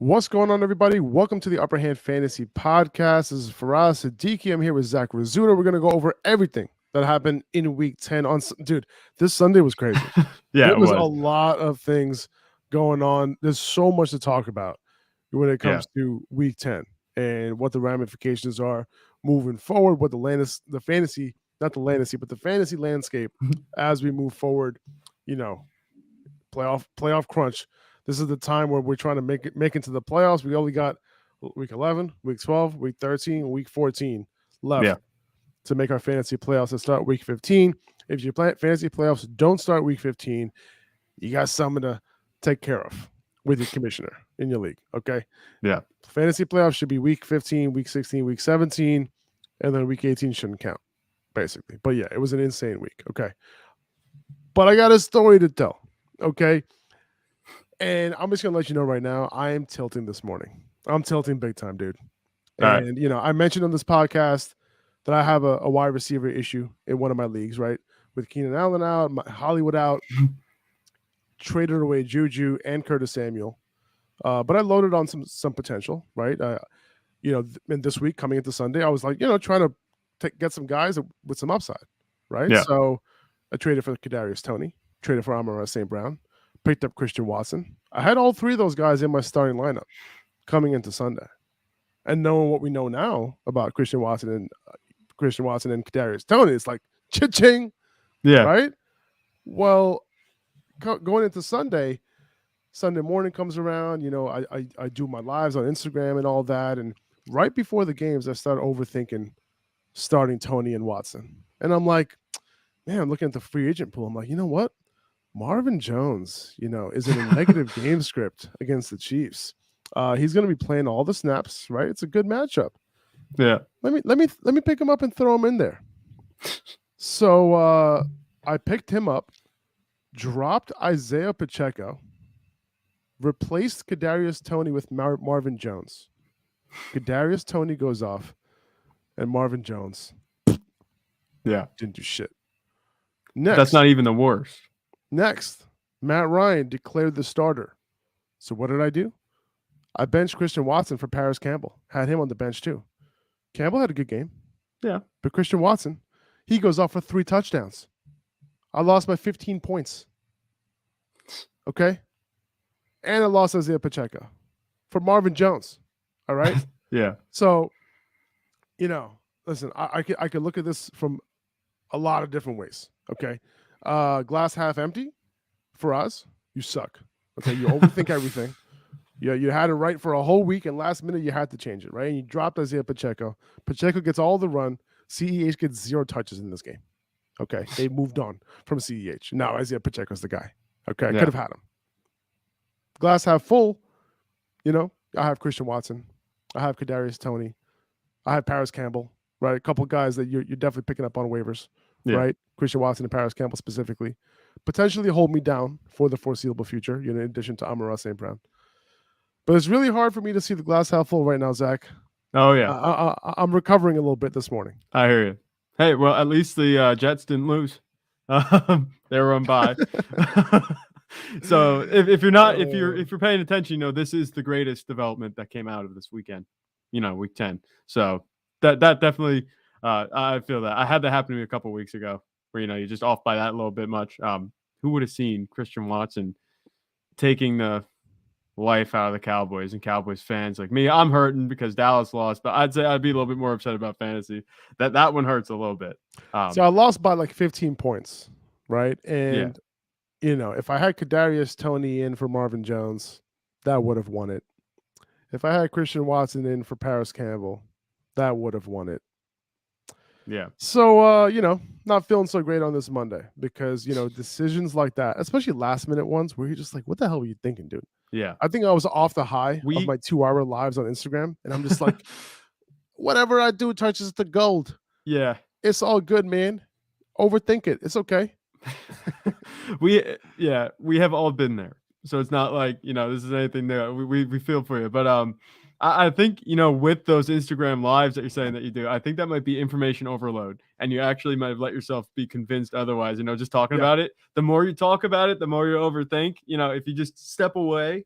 What's going on, everybody? Welcome to the Upper Hand Fantasy Podcast. This is Faraz and Zach. I'm here with Zach Rizzuto. We're going to go over everything that happened in Week 10. Dude, this Sunday was crazy. Yeah, there was a lot of things going on. There's so much to talk about when it comes to Week 10 and what the ramifications are moving forward, what the fantasy landscape as we move forward, playoff crunch. This is the time where we're trying to make it to the playoffs. We only got week 11, week 12, week 13, week 14 left to make our fantasy playoffs that start week 15. If your fantasy playoffs don't start week 15, you got something to take care of with your commissioner in your league, okay? Yeah. Fantasy playoffs should be week 15, week 16, week 17, and then week 18 shouldn't count, basically. But yeah, it was an insane week, okay? But I got a story to tell, okay? And I'm just going to let you know right now, I am tilting this morning. I'm tilting big time, dude. And, I mentioned on this podcast that I have a wide receiver issue in one of my leagues, right? With Keenan Allen out, Hollywood out, traded away Juju and Curtis Samuel. But I loaded on some potential, right? And this week coming into Sunday, I was like, trying to get some guys with some upside, right? Yeah. So I traded for Kadarius Toney, traded for Amon-Ra St. Brown, picked up Christian Watson. I had all three of those guys in my starting lineup coming into Sunday. And knowing what we know now about Christian Watson and Kadarius Toney, it's like cha-ching. Yeah. Right? Well, going into Sunday morning comes around, I do my lives on Instagram and all that. And right before the games, I started overthinking starting Toney and Watson. And I'm like, man, I'm looking at the free agent pool. I'm like, you know what? Marvin Jones, is in a negative game script against the Chiefs. He's going to be playing all the snaps, right? It's a good matchup. Yeah. Let me pick him up and throw him in there. So I picked him up, dropped Isaiah Pacheco, replaced Kadarius Toney with Marvin Jones. Kadarius Toney goes off, and Marvin Jones, didn't do shit. Next, that's not even the worst. Next, Matt Ryan declared the starter. So what did I do? I benched Christian Watson for Parris Campbell. Had him on the bench too. Campbell had a good game. Yeah. But Christian Watson, he goes off for 3 touchdowns. I lost by 15 points. Okay? And I lost Isaiah Pacheco for Marvin Jones. All right? Yeah. So, listen, I could look at this from a lot of different ways. Okay? Glass half empty for us. You suck. Okay? You overthink everything. You had it right for a whole week, and last minute you had to change it, right? And you dropped Isaiah Pacheco. Pacheco gets all the run. CEH gets 0 touches in this game. Okay? They moved on from CEH. Now Isaiah Pacheco's the guy. Okay? I could have had him. Glass half full, I have Christian Watson. I have Kadarius Toney. I have Parris Campbell, right? A couple guys that you're definitely picking up on waivers, right? Christian Watson and Parris Campbell specifically. Potentially hold me down for the foreseeable future, in addition to Amon-Ra St. Brown. But it's really hard for me to see the glass half full right now, Zach. Oh, yeah. I'm recovering a little bit this morning. I hear you. Hey, well, at least the Jets didn't lose. They were on bye. So if you're paying attention, this is the greatest development that came out of this weekend, week 10. So that definitely, I feel that. I had that happen to me a couple of weeks ago where, you're just off by that a little bit much. Who would have seen Christian Watson taking the life out of the Cowboys and Cowboys fans like me? I'm hurting because Dallas lost, but I'd say I'd be a little bit more upset about fantasy. That one hurts a little bit. So I lost by like 15 points, right? And if I had Kadarius Toney in for Marvin Jones, that would have won it. If I had Christian Watson in for Parris Campbell, that would have won it. Yeah. So, not feeling so great on this Monday because, decisions like that, especially last minute ones where you're just like, what the hell were you thinking, dude? Yeah. I think I was off the high of my 2-hour lives on Instagram. And I'm just like, whatever I do touches the gold. Yeah. It's all good, man. Overthink it. It's okay. We have all been there. So it's not like, this is anything that we feel for you. But I think, with those Instagram lives that you're saying that you do, I think that might be information overload. And you actually might have let yourself be convinced otherwise, just talking about it. The more you talk about it, the more you overthink. If you just step away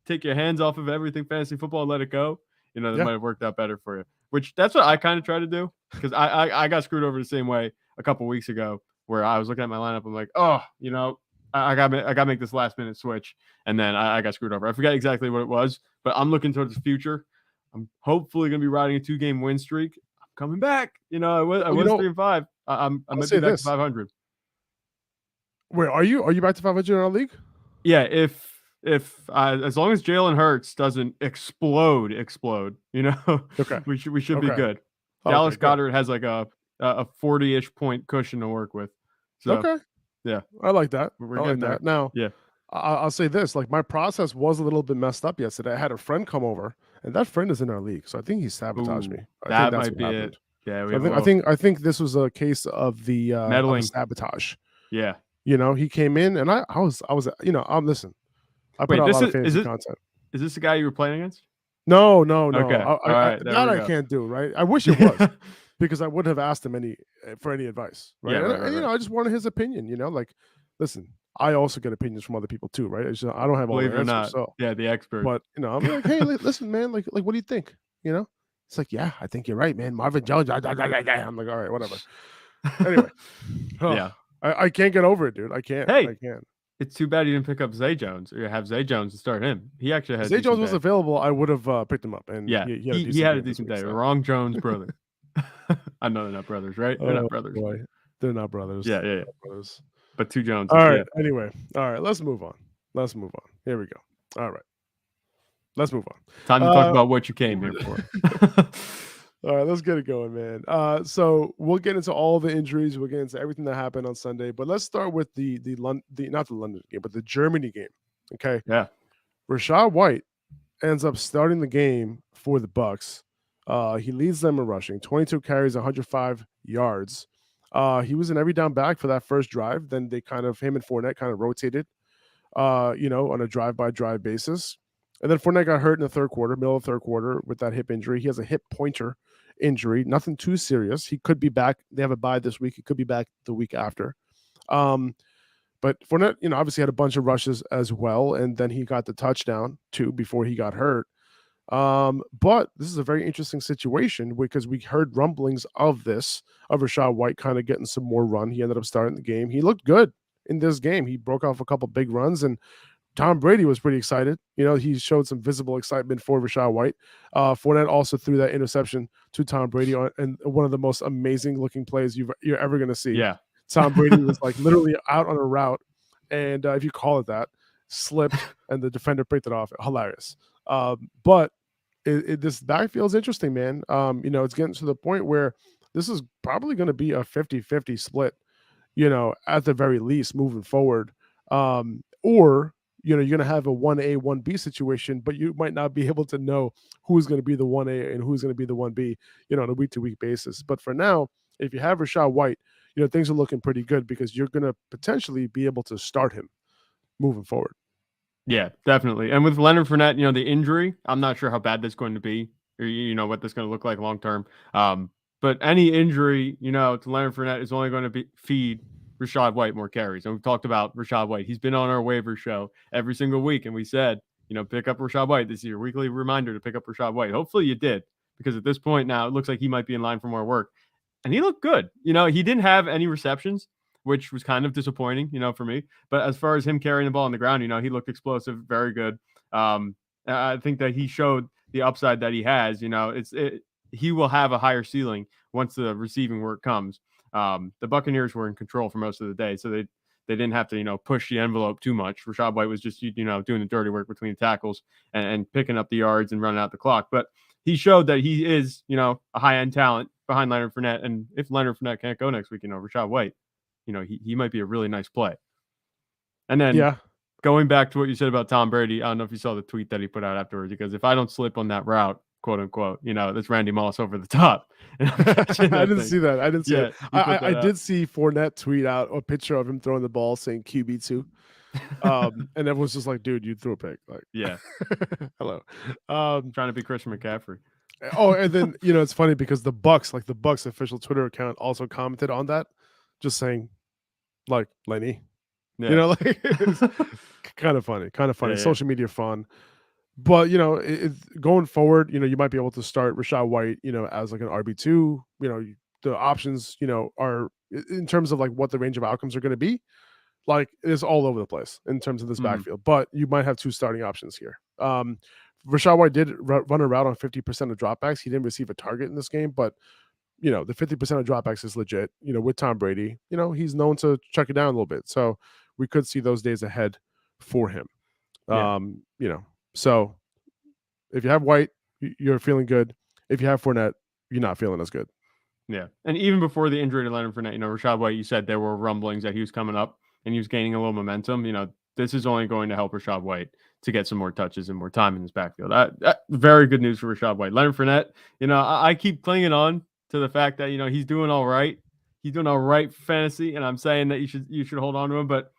take your hands off of everything fantasy football and let it go, that Yeah. might have worked out better for you. Which that's what I kind of try to do, because I got screwed over the same way a couple weeks ago, where I was looking at my lineup. I'm like, I got to make this last minute switch, and then I got screwed over. I forget exactly what it was, but I'm looking towards the future. I'm hopefully going to be riding a 2-game win streak. I'm coming back. I was 3-5. I might be back to 500. Wait, are you back to 500 in our league? Yeah, if as long as Jalen Hurts doesn't explode, okay, we should be good. Dallas Goedert has like a 40-ish point cushion to work with. So, okay, yeah, I like that. We're I like getting there. that. Now, yeah, I'll say this: like, my process was a little bit messed up yesterday. I had a friend come over, and that friend is in our league, so I think he sabotaged me. That might be it. Yeah, I think this was a case of the meddling sabotage. Yeah, he came in, and I was listen. I put out a lot of fantasy content. Is this the guy you were playing against? No. Okay. All right. I can't do, right? I wish it was, because I would have asked him for any advice, right? Yeah, and I just wanted his opinion, like, listen, I also get opinions from other people too, right? It's just, I don't have all the answers. Not. So yeah, the expert. But I'm like, hey, listen, man, like, what do you think? It's like, yeah, I think you're right, man. Marvin Jones. I'm like, all right, whatever. Anyway, yeah, I can't get over it, dude. I can't. Hey, I can't. It's too bad you didn't pick up Zay Jones, or have Zay Jones to start him. He actually had Zay Jones was available. I would have picked him up, and he had a decent day. The wrong Jones brother. I know they're not brothers, right? They're not brothers. Boy. They're not brothers. Yeah. Brothers. But 2 Jones. All right. Anyway, all right. Let's move on. Here we go. All right. Let's move on. Time to talk about what you came here for. All right, let's get it going, man. So we'll get into all the injuries. We'll get into everything that happened on Sunday. But let's start with the not the London game, but the Germany game. Okay. Yeah. Rachaad White ends up starting the game for the Bucks. He leads them in rushing, 22 carries, 105 yards. He was an every down back for that first drive. Then they him and Fournette kind of rotated, on a drive-by-drive basis. And then Fournette got hurt in the middle of the third quarter with that hip injury. He has a hip pointer injury, nothing too serious. He could be back. They have a bye this week. He could be back the week after. But Fournette, obviously had a bunch of rushes as well. And then he got the touchdown too before he got hurt. But this is a very interesting situation because we heard rumblings of Rachaad White kind of getting some more run. He ended up starting the game. He looked good in this game. He broke off a couple big runs, and Tom Brady was pretty excited. He showed some visible excitement for Rachaad White. Fournette also threw that interception to Tom Brady and one of the most amazing looking plays you're ever going to see. Yeah. Tom Brady was like literally out on a route, and if you call it that, slipped, and the defender picked it off. Hilarious. But this backfield is interesting, man. It's getting to the point where this is probably going to be a 50-50 split, at the very least moving forward. Or you're going to have a 1A, 1B situation, but you might not be able to know who's going to be the 1A and who's going to be the 1B, on a week-to-week basis. But for now, if you have Rachaad White, things are looking pretty good because you're going to potentially be able to start him moving forward. Yeah, definitely. And with Leonard Fournette, the injury, I'm not sure how bad that's going to be, or what that's going to look like long term. But any injury, to Leonard Fournette is only going to feed Rachaad White more carries. And we've talked about Rachaad White. He's been on our waiver show every single week, and we said, pick up Rachaad White. This is your weekly reminder to pick up Rachaad White. Hopefully you did, because at this point now it looks like he might be in line for more work. And he looked good. He didn't have any receptions, which was kind of disappointing, for me. But as far as him carrying the ball on the ground, he looked explosive, very good. I think that he showed the upside that he has. He will have a higher ceiling once the receiving work comes. The Buccaneers were in control for most of the day, so they didn't have to, push the envelope too much. Rachaad White was just, doing the dirty work between the tackles and picking up the yards and running out the clock. But he showed that he is, a high-end talent behind Leonard Fournette. And if Leonard Fournette can't go next week, Rachaad White, he might be a really nice play. And then going back to what you said about Tom Brady, I don't know if you saw the tweet that he put out afterwards, because if I don't slip on that route, quote unquote, that's Randy Moss over the top. I didn't see that. I didn't see it. I did see Fournette tweet out a picture of him throwing the ball saying QB2. And everyone's just like, dude, you threw a pick. Like, yeah. Hello. Trying to be Christian McCaffrey. Oh, and then, it's funny because the Bucks official Twitter account also commented on that, just saying, like, Lenny. Yeah. It's kind of funny. Yeah. Social media fun. But going forward, you might be able to start Rachaad White, as like an RB2. The options, are in terms of like what the range of outcomes are going to be. Like it's all over the place in terms of this backfield. But you might have two starting options here. Rachaad White did run a route on 50% of dropbacks. He didn't receive a target in this game, but the 50% of dropbacks is legit. With Tom Brady, he's known to check it down a little bit. So we could see those days ahead for him. Yeah. So if you have White, you're feeling good. If you have Fournette, you're not feeling as good. Yeah. And even before the injury to Leonard Fournette, Rachaad White, you said there were rumblings that he was coming up and he was gaining a little momentum. This is only going to help Rachaad White to get some more touches and more time in his backfield. Very good news for Rachaad White. Leonard Fournette, I keep clinging on to the fact that, he's doing all right. He's doing all right for fantasy, and I'm saying that you should hold on to him, but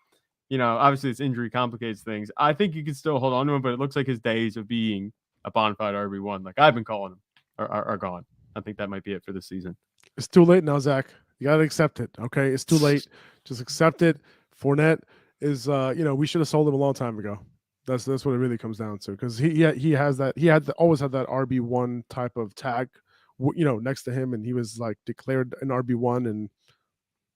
obviously this injury complicates things. I think you can still hold on to him, but it looks like his days of being a bona fide RB1, like I've been calling him, are gone. I think that might be it for this season. It's too late now, Zach. You got to accept it. Okay. It's too late. Just accept it. Fournette is, we should have sold him a long time ago. That's what it really comes down to. Because he has that. He always had that RB1 type of tag, next to him, and he was like declared an RB1, and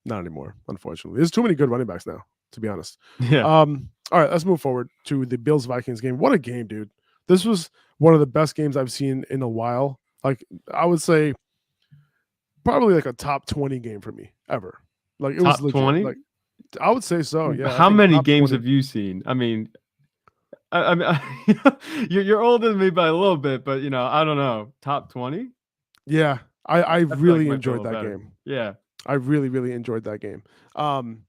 not anymore. Unfortunately, there's too many good running backs now, to be honest. Yeah. All right, let's move forward to the Bills-Vikings game. What a game, dude! This was one of the best games I've seen in a while. Like I would say, probably like a top 20 game for me ever. Like it top was legit. 20. Like I would say so. Yeah. How many games 20. have you seen? I mean, you're older than me by a little bit, but I don't know. Top 20. Yeah, I really enjoyed that game. Yeah, I really, really enjoyed that game. And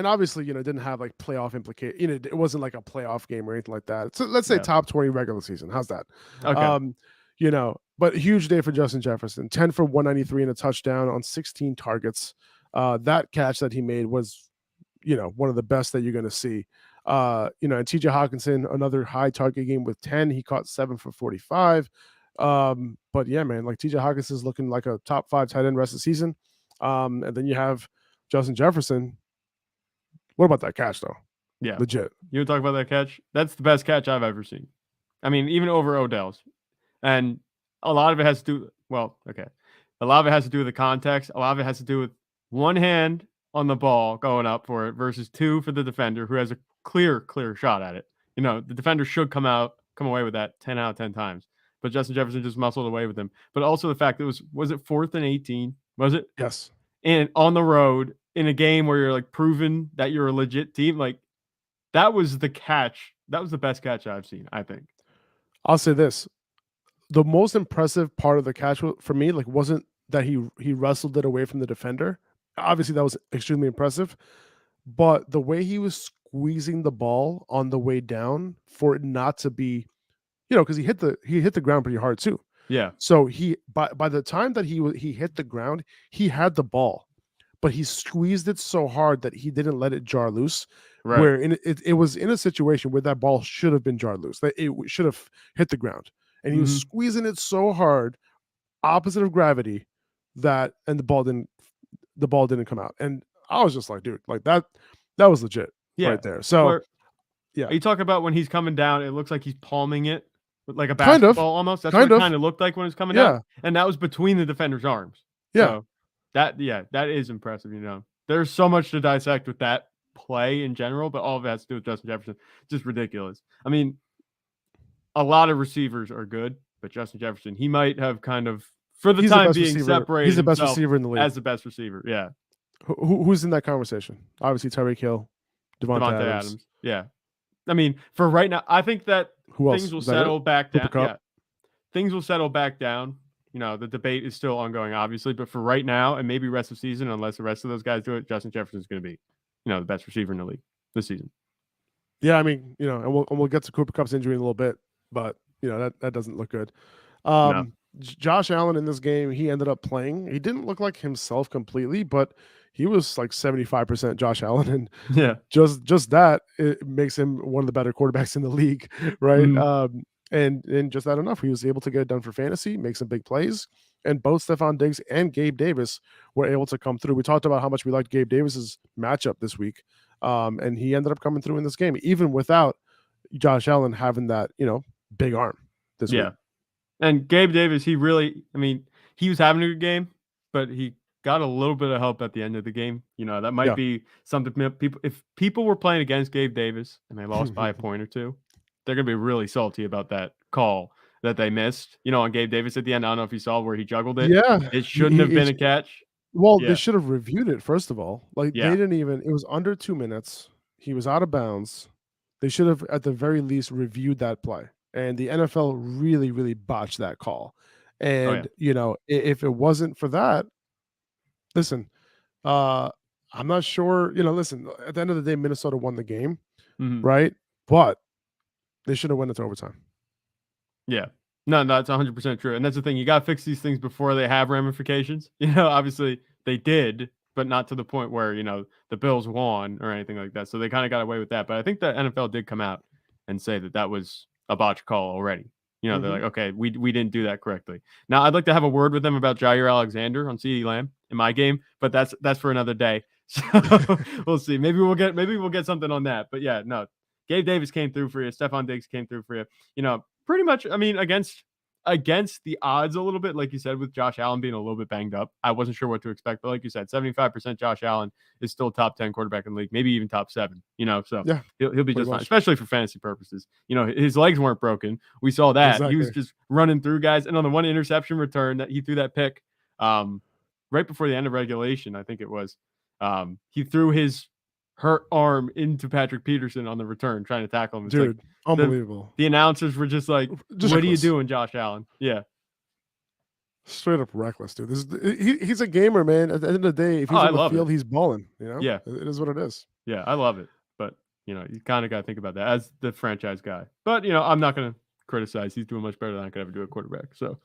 obviously, didn't have like playoff implication. It wasn't like a playoff game or anything like that. So let's say top 20 regular season. How's that? Okay. But huge day for Justin Jefferson. 10 for 193 and a touchdown on 16 targets. That catch that he made was, one of the best that you're going to see. And TJ Hawkinson, another high target game with 10. He caught 7 for 45. But yeah, man, like TJ Hawkinson is looking like a top 5 tight end rest of the season. And then you have Justin Jefferson. What about that catch though? Yeah, legit. You want to talk about that catch? That's the best catch I've ever seen. I mean, even over Odell's. And a lot of it has to do. Well, okay. A lot of it has to do with the context. A lot of it has to do with one hand on the ball going up for it versus 2 for the defender who has a clear shot at it. The defender should come away with that 10 out of 10 times. But Justin Jefferson just muscled away with him. But also the fact that was it 4th and 18? Was it? Yes. And on the road in a game where you're like proving that you're a legit team, like that was the catch. That was the best catch I've seen, I think. I'll say this. The most impressive part of the catch for me, like, wasn't that he wrestled it away from the defender. Obviously, that was extremely impressive. But the way he was squeezing the ball on the way down for it not to be, because he hit the ground pretty hard too. Yeah. So he by the time that he hit the ground, he had the ball, but he squeezed it so hard that he didn't let it jar loose. Right. Where it was in a situation where that ball should have been jarred loose. That it should have hit the ground. And he was squeezing it so hard, opposite of gravity, and the ball didn't come out. And I was just like, dude, like that was legit right there. So yeah. Are you talking about when he's coming down, it looks like he's palming it with like a basketball almost? That's what it kind of looked like when it was coming down. And that was between the defender's arms. Yeah. So that is impressive, There's so much to dissect with that play in general, but all of it has to do with Justin Jefferson. Just ridiculous. I mean, a lot of receivers are good, but Justin Jefferson, he might have kind of, for the time being, separated. He's the best receiver in the league. As the best receiver, yeah. Who's in that conversation? Obviously, Tyreek Hill, Devontae Adams. Yeah. I mean, for right now, I think that things will settle back down. Yeah. Things will settle back down. The debate is still ongoing, obviously, but for right now, and maybe rest of season, unless the rest of those guys do it, Justin Jefferson is going to be, the best receiver in the league this season. Yeah, I mean, and we'll get to Cooper Kupp's injury in a little bit, but that doesn't look good. No. Josh Allen in this game, he ended up playing. He didn't look like himself completely, but he was like 75% Josh Allen, and just that it makes him one of the better quarterbacks in the league, right? And just that enough, he was able to get it done for fantasy, make some big plays, and both Stephon Diggs and Gabe Davis were able to come through. We talked about how much we liked Gabe Davis's matchup this week, and he ended up coming through in this game, even without Josh Allen having that big arm this week. And Gabe Davis, he really, I mean, he was having a good game, but he got a little bit of help at the end of the game. That might be something if people were playing against Gabe Davis and they lost by a point or two, they're going to be really salty about that call that they missed, on Gabe Davis at the end. I don't know if you saw where he juggled it. Yeah. It shouldn't have been a catch. Well, they should have reviewed it, first of all. Like, they didn't even, it was under 2 minutes. He was out of bounds. They should have, at the very least, reviewed that play. And the NFL really, really botched that call. And, if it wasn't for that, listen, I'm not sure, listen, at the end of the day, Minnesota won the game, right? But they should have went into overtime. Yeah. No, it's 100% true. And that's the thing. You got to fix these things before they have ramifications. Obviously they did, but not to the point where, the Bills won or anything like that. So they kind of got away with that. But I think the NFL did come out and say that was a botch call already. They're like, okay, we didn't do that correctly. Now, I'd like to have a word with them about Jair Alexander on CeeDee Lamb in my game, but that's for another day. So we'll see. Maybe we'll get something on that. But yeah, no, Gabe Davis came through for you. Stephon Diggs came through for you. Pretty much, I mean, against the odds a little bit, like you said, with Josh Allen being a little bit banged up. I wasn't sure what to expect, but like you said, 75% Josh Allen is still top 10 quarterback in the league, maybe even top 7, so yeah, he'll be just fine, especially for fantasy purposes. His legs weren't broken. We saw that. Exactly. He was just running through guys. And on the one interception return that he threw that pick right before the end of regulation, I think it was, he threw his hurt arm into Patrick Peterson on the return, trying to tackle him. It's dude, like, unbelievable. The announcers were just like, what are you doing, Josh Allen? Yeah. Straight up reckless, dude. He's a gamer, man. At the end of the day, if he's on the field, he's balling. Yeah, it is what it is. Yeah, I love it. But you kind of got to think about that as the franchise guy. But I'm not going to criticize. He's doing much better than I could ever do at quarterback. So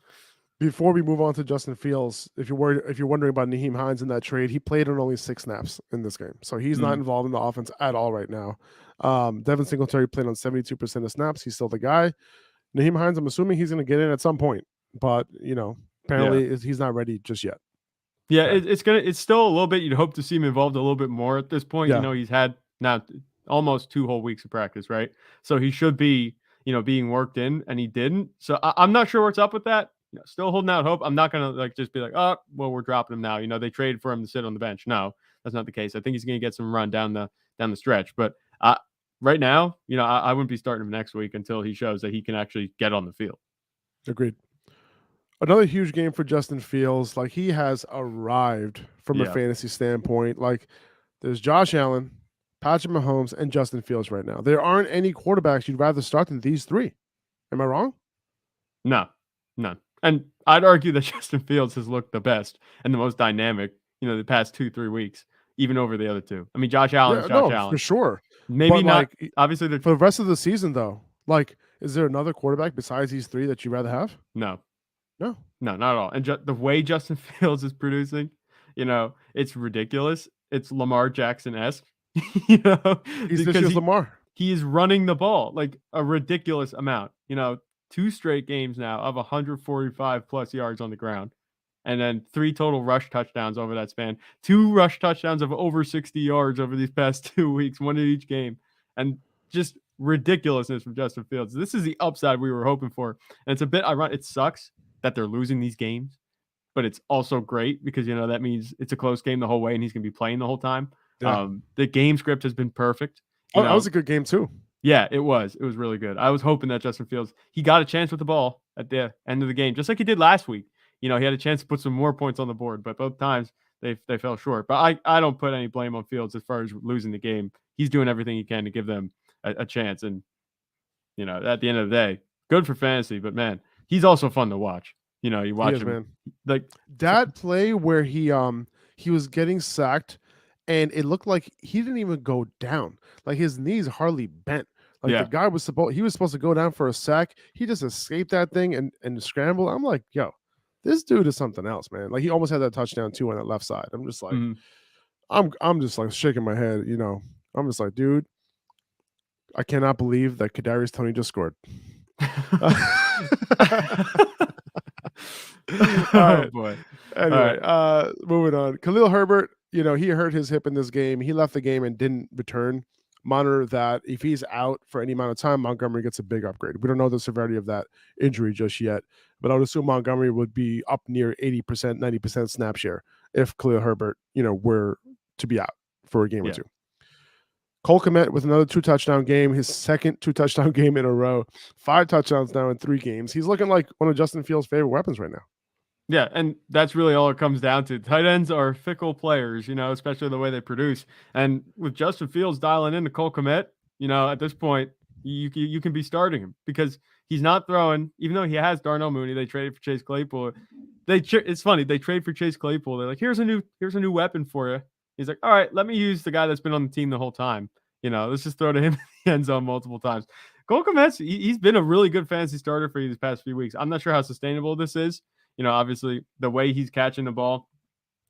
before we move on to Justin Fields, if you're wondering about Nyheim Hines in that trade, he played on only 6 snaps in this game, so he's not involved in the offense at all right now. Devin Singletary played on 72% of snaps. He's still the guy. Nyheim Hines, I'm assuming he's going to get in at some point, but apparently he's not ready just yet. Yeah, it's still a little bit. You'd hope to see him involved a little bit more at this point. Yeah. He's had now almost 2 whole weeks of practice, right? So he should be being worked in, and he didn't. So I'm not sure what's up with that. Still holding out hope. I'm not going to just be like, oh, well, we're dropping him now. They traded for him to sit on the bench. No, that's not the case. I think he's going to get some run down the stretch. But right now, I wouldn't be starting him next week until he shows that he can actually get on the field. Agreed. Another huge game for Justin Fields. Like, he has arrived from a fantasy standpoint. Like, there's Josh Allen, Patrick Mahomes, and Justin Fields right now. There aren't any quarterbacks you'd rather start than these 3. Am I wrong? No, none. And I'd argue that Justin Fields has looked the best and the most dynamic, the past 2-3 weeks, even over the other 2. I mean, Josh Allen is Josh Allen. For sure. Maybe but not. Like, obviously, for the rest of the season, though, like, is there another quarterback besides these 3 that you'd rather have? No, not at all. And the way Justin Fields is producing, it's ridiculous. It's Lamar Jackson-esque, He's just Lamar. He is running the ball like a ridiculous amount, 2 straight games now of 145 plus yards on the ground, and then 3 total rush touchdowns over that span. 2 rush touchdowns of over 60 yards over these past 2 weeks, 1 in each game, and just ridiculousness from Justin Fields. This is the upside we were hoping for, and it's a bit ironic. It sucks that they're losing these games, but it's also great because that means it's a close game the whole way, and he's going to be playing the whole time. Yeah. The game script has been perfect. That was a good game too. Yeah, it was. It was really good. I was hoping that Justin Fields, he got a chance with the ball at the end of the game, just like he did last week. He had a chance to put some more points on the board, but both times they fell short. But I don't put any blame on Fields as far as losing the game. He's doing everything he can to give them a chance. And, at the end of the day, good for fantasy, but man, he's also fun to watch. You watch him. Man. Like that play where he was getting sacked, and it looked like he didn't even go down. Like, his knees hardly bent. Like, the guy was supposed to go down for a sack. He just escaped that thing and scrambled. I'm like, yo, this dude is something else, man. Like, he almost had that touchdown too on that left side. I'm just like, I'm just like shaking my head. I'm just like, dude, I cannot believe that Kadarius Toney just scored. Oh boy. Anyway, moving on. Khalil Herbert, he hurt his hip in this game. He left the game and didn't return monitor that. If he's out for any amount of time, Montgomery gets a big upgrade. We don't know the severity of that injury just yet, but I would assume Montgomery would be up near 80%, 90% snap share if Khalil Herbert, were to be out for a game or two. Cole Kmet with another 2-touchdown game, his second 2-touchdown game in a row, 5 touchdowns now in 3 games. He's looking like one of Justin Fields' favorite weapons right now. Yeah, and that's really all it comes down to. Tight ends are fickle players, especially the way they produce. And with Justin Fields dialing into Cole Kmet, at this point, you can be starting him because he's not throwing, even though he has Darnell Mooney. They traded for Chase Claypool. It's funny, they trade for Chase Claypool. They're like, here's a new weapon for you. He's like, all right, let me use the guy that's been on the team the whole time. Let's just throw to him in the end zone multiple times. Cole Kmet, he's been a really good fantasy starter for you these past few weeks. I'm not sure how sustainable this is. Obviously the way he's catching the ball,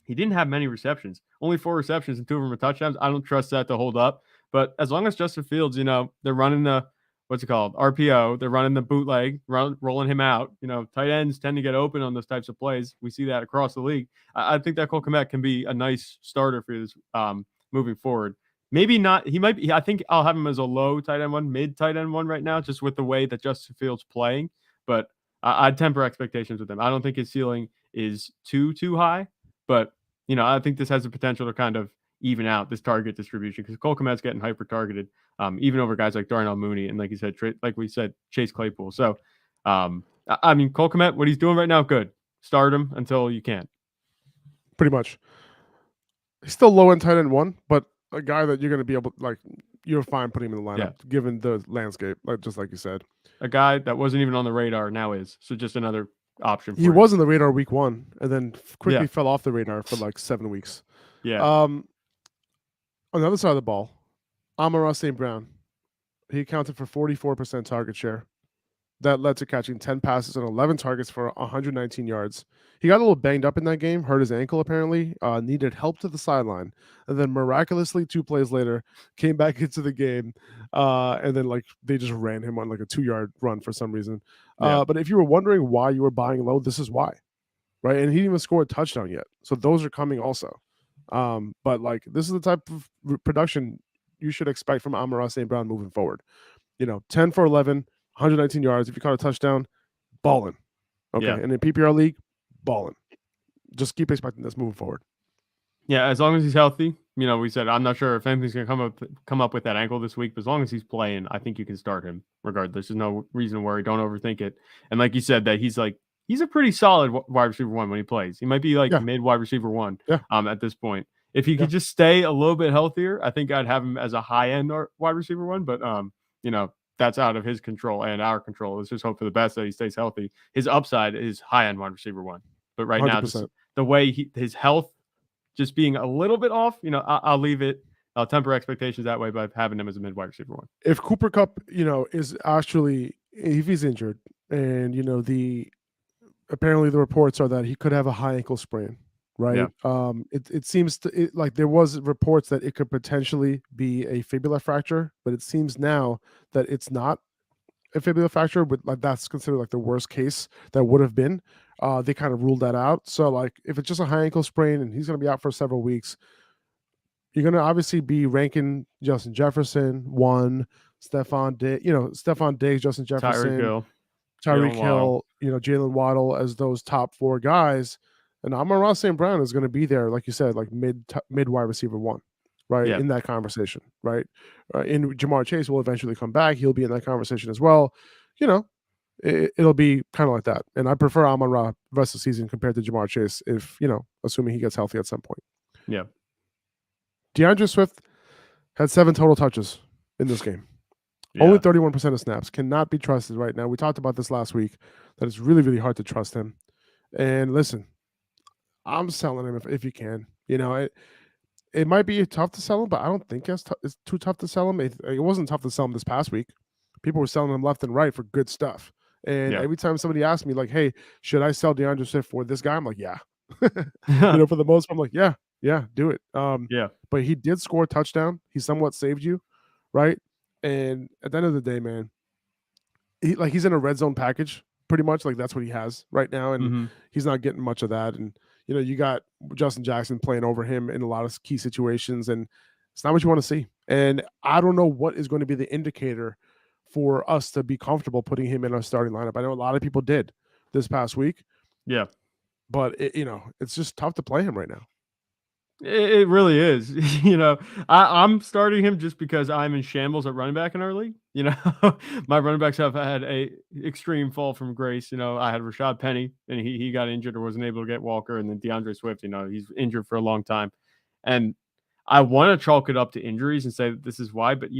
he didn't have many receptions, only 4 receptions and 2 of them are touchdowns. I don't trust that to hold up, but as long as Justin Fields, they're running the, what's it called? RPO. They're running the bootleg, rolling him out. Tight ends tend to get open on those types of plays. We see that across the league. I think that Cole Kmet can be a nice starter for this moving forward. Maybe not. He might be. I think I'll have him as a low tight end 1, mid tight end 1 right now, just with the way that Justin Fields playing. But I'd temper expectations with him. I don't think his ceiling is too high, but I think this has the potential to kind of even out this target distribution because Cole Kmet's getting hyper targeted, even over guys like Darnell Mooney and like you said, like we said, Chase Claypool. So, I mean, Cole Kmet, what he's doing right now, good. Start him until you can't. Pretty much. He's still low in tight end 1, but a guy that you're going to be able, you're fine putting him in the lineup, given the landscape, just like you said. A guy that wasn't even on the radar now is. So just another option. He was on the radar week 1 and then quickly fell off the radar for 7 weeks. Yeah. On the other side of the ball, Amon-Ra St. Brown, he accounted for 44% target share. That led to catching 10 passes and 11 targets for 119 yards. He got a little banged up in that game, hurt his ankle apparently, needed help to the sideline, and then miraculously 2 plays later came back into the game, and then they just ran him on a 2-yard run for some reason. But if you were wondering why you were buying low, this is why, right? And he didn't even score a touchdown yet, so those are coming also. But this is the type of production you should expect from Amon-Ra St. Brown moving forward. 10 for 11. 119 yards. If you caught a touchdown, balling. Okay. Yeah. And in PPR league, balling. Just keep expecting this moving forward. Yeah, as long as he's healthy. We said I'm not sure if anything's going to come up with that ankle this week, but as long as he's playing, I think you can start him regardless. There's no reason to worry. Don't overthink it. And like you said, that he's a pretty solid wide receiver 1 when he plays. He might be mid wide receiver 1 at this point. If he could just stay a little bit healthier, I think I'd have him as a high end wide receiver 1. But that's out of his control and our control. Let's just hope for the best that he stays healthy. His upside is high-end wide receiver 1. But right 100%. Now, the way his health just being a little bit off, I'll leave it. I'll temper expectations that way by having him as a mid wide receiver 1. If Cooper Kupp, is actually, if he's injured and, apparently the reports are that he could have a high ankle sprain, right? Yeah. It seems there was reports that it could potentially be a fibula fracture, but it seems now that it's not a fibula fracture, but that's considered the worst case that would have been. They kind of ruled that out. So if it's just a high ankle sprain and he's going to be out for several weeks, you're going to obviously be ranking Justin Jefferson 1, Stephon Diggs, Justin Jefferson, Tyreek Hill, Jalen Waddle as those top 4 guys. And Amon-Ra St. Brown is going to be there, like you said, mid wide receiver 1, right? In that conversation, right? And Jamar Chase will eventually come back. He'll be in that conversation as well. It'll be kind of like that. And I prefer Amon-Ra the rest of the season compared to Jamar Chase if, assuming he gets healthy at some point. Yeah. DeAndre Swift had 7 total touches in this game. Yeah. Only 31% of snaps. Cannot be trusted right now. We talked about this last week, that it's really, really hard to trust him. And listen, I'm selling him if you can. It might be tough to sell him, but I don't think it's too tough to sell him. It wasn't tough to sell him this past week. People were selling him left and right for good stuff. And every time somebody asked me, hey, should I sell DeAndre Swift for this guy? I'm like, yeah. For the most part, I'm like, yeah, do it. But he did score a touchdown. He somewhat saved you, right? And at the end of the day, man, he's in a red zone package pretty much. That's what he has right now, and he's not getting much of that. And you got Justin Jackson playing over him in a lot of key situations, and It's not what you want to see. And I don't know what is going to be the indicator for us to be comfortable putting him in our starting lineup. I know a lot of people did this past week. Yeah. But, it's just tough to play him right now. It really is. I'm starting him just because I'm in shambles at running back in our league. My running backs have had a extreme fall from grace. I had Rashad Penny, and he got injured or wasn't able to get Walker, and then DeAndre Swift. He's injured for a long time, and I want to chalk it up to injuries and say that this is why. But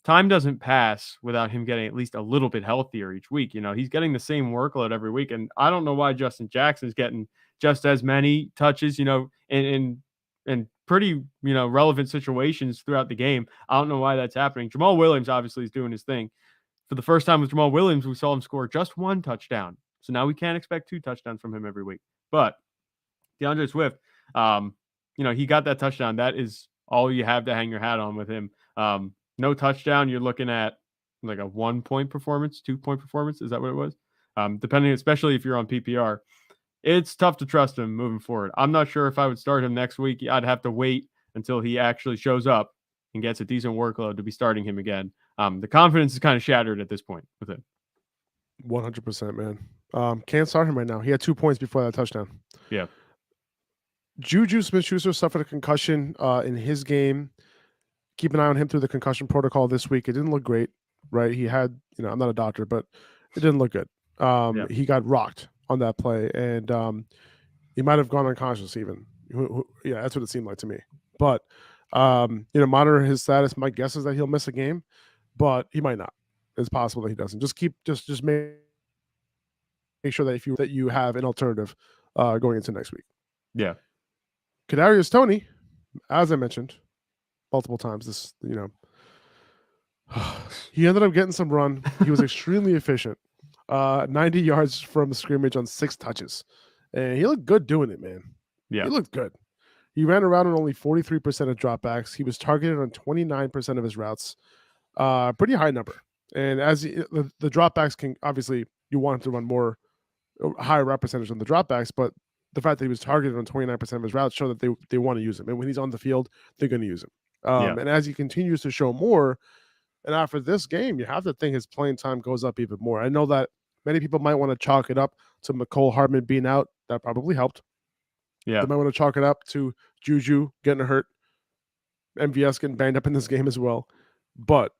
time doesn't pass without him getting at least a little bit healthier each week. He's getting the same workload every week, and I don't know why Justin Jackson's getting just as many touches. In pretty, relevant situations throughout the game. I don't know why that's happening. Jamal Williams obviously is doing his thing. For the first time with Jamal Williams, we saw him score just 1 touchdown. So now we can't expect 2 touchdowns from him every week. But DeAndre Swift, he got that touchdown. That is all you have to hang your hat on with him. No touchdown, you're looking at like a 1-point performance, 2-point performance. Is that what it was? Depending, especially if you're on PPR. It's tough to trust him moving forward. I'm not sure if I would start him next week. I'd have to wait until he actually shows up and gets a decent workload to be starting him again. The confidence is kind of shattered at this point with him. 100%, man. Can't start him right now. He had 2 points before that touchdown. Yeah. Juju Smith-Schuster suffered a concussion in his game. Keep an eye on him through the concussion protocol this week. It didn't look great, right? He had, I'm not a doctor, but it didn't look good. He got rocked on that play, and he might have gone unconscious even. Yeah, that's what it seemed like to me. But monitor his status. My guess is that he'll miss a game, but he might not. It's possible that he doesn't. Just make sure that you have an alternative going into next week. Yeah. Kadarius Toney, as I mentioned multiple times, he ended up getting some run. He was extremely efficient. 90 yards from scrimmage on 6 touches. And he looked good doing it, man. Yeah. He looked good. He ran around on only 43% of dropbacks. He was targeted on 29% of his routes. Pretty high number. And as the dropbacks can, obviously, you want him to run more, higher route percentage on the dropbacks, but the fact that he was targeted on 29% of his routes show that they want to use him. And when he's on the field, they're going to use him. And as he continues to show more, and after this game, you have to think his playing time goes up even more. I know that many people might want to chalk it up to McCole Hardman being out. That probably helped. Yeah. They might want to chalk it up to Juju getting hurt, MVS getting banged up in this game as well. But,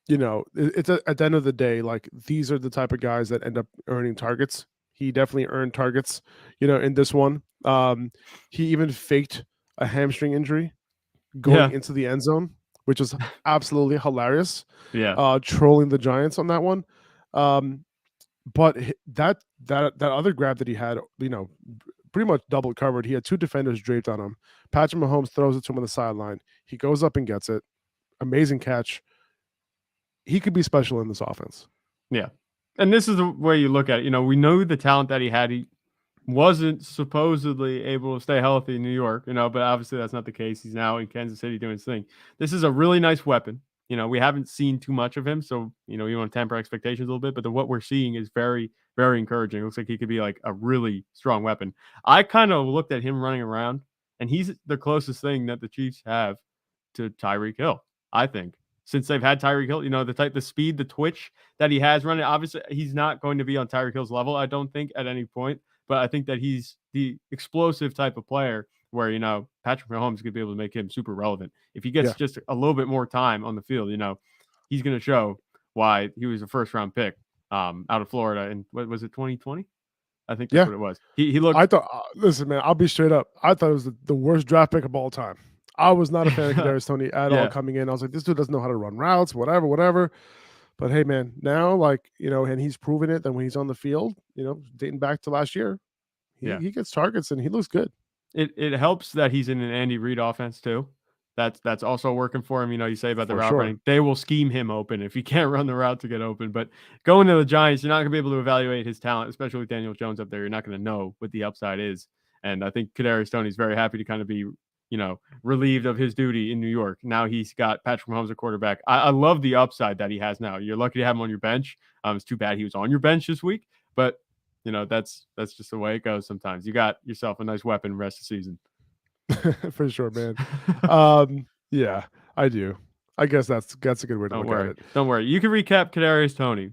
it's at the end of the day, like, these are the type of guys that end up earning targets. He definitely earned targets, in this one. He even faked a hamstring injury going into the end zone, which is absolutely hilarious. Yeah. Trolling the Giants on that one. But that other grab that he had, pretty much double covered. He had 2 defenders draped on him. Patrick Mahomes throws it to him on the sideline. He goes up and gets it. Amazing catch. He could be special in this offense. Yeah. And this is the way you look at it. We know the talent that he had. He wasn't supposedly able to stay healthy in New York, but obviously that's not the case. He's now in Kansas City doing his thing. This is a really nice weapon. We haven't seen too much of him, so, you want to temper expectations a little bit, but what we're seeing is very, very encouraging. It looks like he could be like a really strong weapon. I kind of looked at him running around, and he's the closest thing that the Chiefs have to Tyreek Hill, I think. Since they've had Tyreek Hill, the speed, the twitch that he has running, obviously he's not going to be on Tyreek Hill's level, I don't think, at any point. But I think that he's the explosive type of player where, Patrick Mahomes is going to be able to make him super relevant. If he gets just a little bit more time on the field, he's going to show why he was a first-round pick out of Florida. And what was it, 2020? I think that's what it was. He looked. I thought, listen, man, I'll be straight up. I thought it was the worst draft pick of all time. I was not a fan of Kadarius Toney at all coming in. I was like, this dude doesn't know how to run routes, whatever. But hey, man, now, and he's proven it that when he's on the field, dating back to last year, he gets targets and he looks good. It helps that he's in an Andy Reid offense too. That's also working for him. You say about the route running, they will scheme him open if he can't run the route to get open. But going to the Giants, you're not going to be able to evaluate his talent, especially with Daniel Jones up there. You're not going to know what the upside is. And I think Kadarius Toney is very happy to kind of be, relieved of his duty in New York. Now he's got Patrick Mahomes, a quarterback. I love the upside that he has now. You're lucky to have him on your bench. It's too bad he was on your bench this week, but that's just the way it goes sometimes. You got yourself a nice weapon rest of the season. For sure, man. Yeah, I do. I guess that's a good way to Don't look at worry. it. Don't worry. You can recap Kadarius Toney.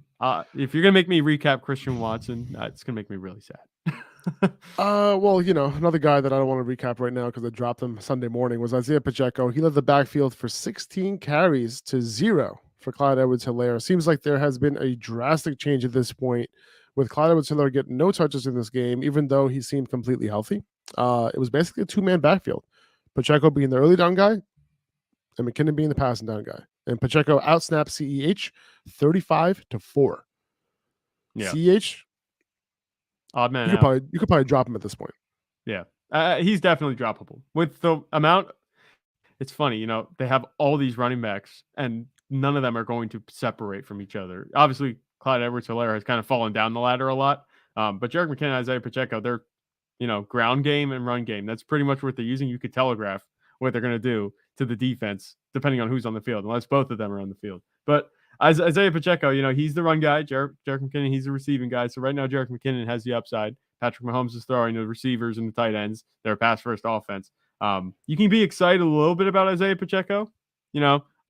If you're gonna make me recap Christian Watson, it's gonna make me really sad. Well, another guy that I don't want to recap right now because I dropped him Sunday morning was Isaiah Pacheco. He led the backfield for 16 carries to 0 for Clyde Edwards-Helaire. Seems like there has been a drastic change at this point with Clyde Edwards-Helaire getting no touches in this game, even though he seemed completely healthy. It was basically a two-man backfield. Pacheco being the early down guy and McKinnon being the passing down guy. And Pacheco outsnapped CEH 35-4. Yeah. CEH, Odd man you out. could probably drop him at this point. Yeah. He's definitely droppable. With the amount, it's funny, they have all these running backs and none of them are going to separate from each other. Obviously, Clyde Edwards-Helaire has kind of fallen down the ladder a lot. But Jerick McKinnon and Isaiah Pacheco, they're, ground game and run game. That's pretty much what they're using. You could telegraph what they're going to do to the defense, depending on who's on the field, unless both of them are on the field. But Isaiah Pacheco, he's the run guy. Jerick McKinnon, he's the receiving guy. So right now, Jerick McKinnon has the upside. Patrick Mahomes is throwing the receivers and the tight ends. They're a pass-first offense. You can be excited a little bit about Isaiah Pacheco,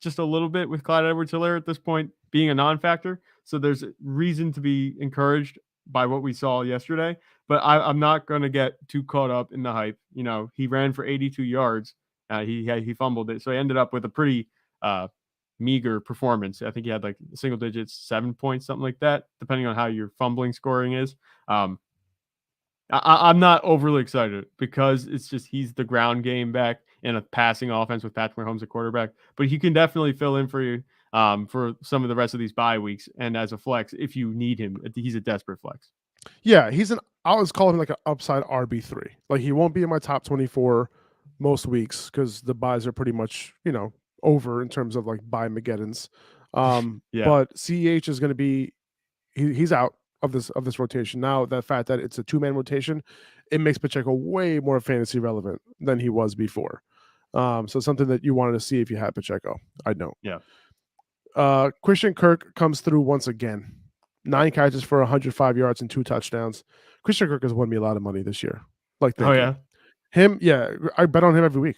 just a little bit with Clyde Edwards-Helaire at this point being a non-factor. So there's reason to be encouraged by what we saw yesterday. But I'm not going to get too caught up in the hype. He ran for 82 yards. He fumbled it. So he ended up with a pretty meager performance. I think he had like single digits, 7 points, something like that, depending on how your fumbling scoring is. I'm not overly excited because it's just he's the ground game back in a passing offense with Patrick Mahomes at quarterback. But he can definitely fill in for you for some of the rest of these bye weeks and as a flex if you need him. He's a desperate flex. Yeah, I always call him like an upside RB3. Like he won't be in my top 24 most weeks because the buys are pretty much, over in terms of like buy Mageddons. Yeah. But CEH is going to be he's out of this rotation. Now, the fact that it's a two-man rotation, it makes Pacheco way more fantasy relevant than he was before. So something that you wanted to see if you had Pacheco. I know. Yeah. Christian Kirk comes through once again. 9 catches for 105 yards and 2 touchdowns. Christian Kirk has won me a lot of money this year. Him, yeah. I bet on him every week.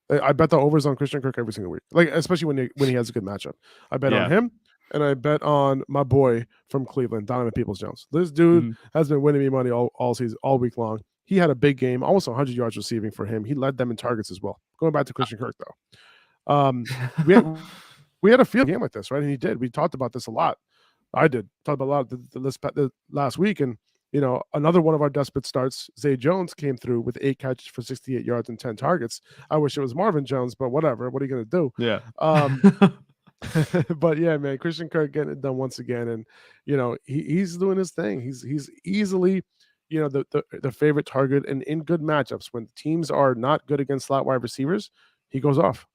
I bet the overs on Christian Kirk every single week. Like especially when he has a good matchup. I bet on him. And I bet on my boy from Cleveland, Donovan Peoples-Jones. This dude has been winning me money all season, all week long. He had a big game, almost 100 yards receiving for him. He led them in targets as well. Going back to Christian Kirk, though. We had a field game like this, right? And he did. We talked about this a lot. I did. Talked about a lot the last week. And, another one of our desperate starts, Zay Jones, came through with 8 catches for 68 yards and 10 targets. I wish it was Marvin Jones, but whatever. What are you going to do? Yeah. But yeah, man, Christian Kirk getting it done once again, and he's doing his thing. He's easily, the favorite target, and in good matchups when teams are not good against slot wide receivers, he goes off.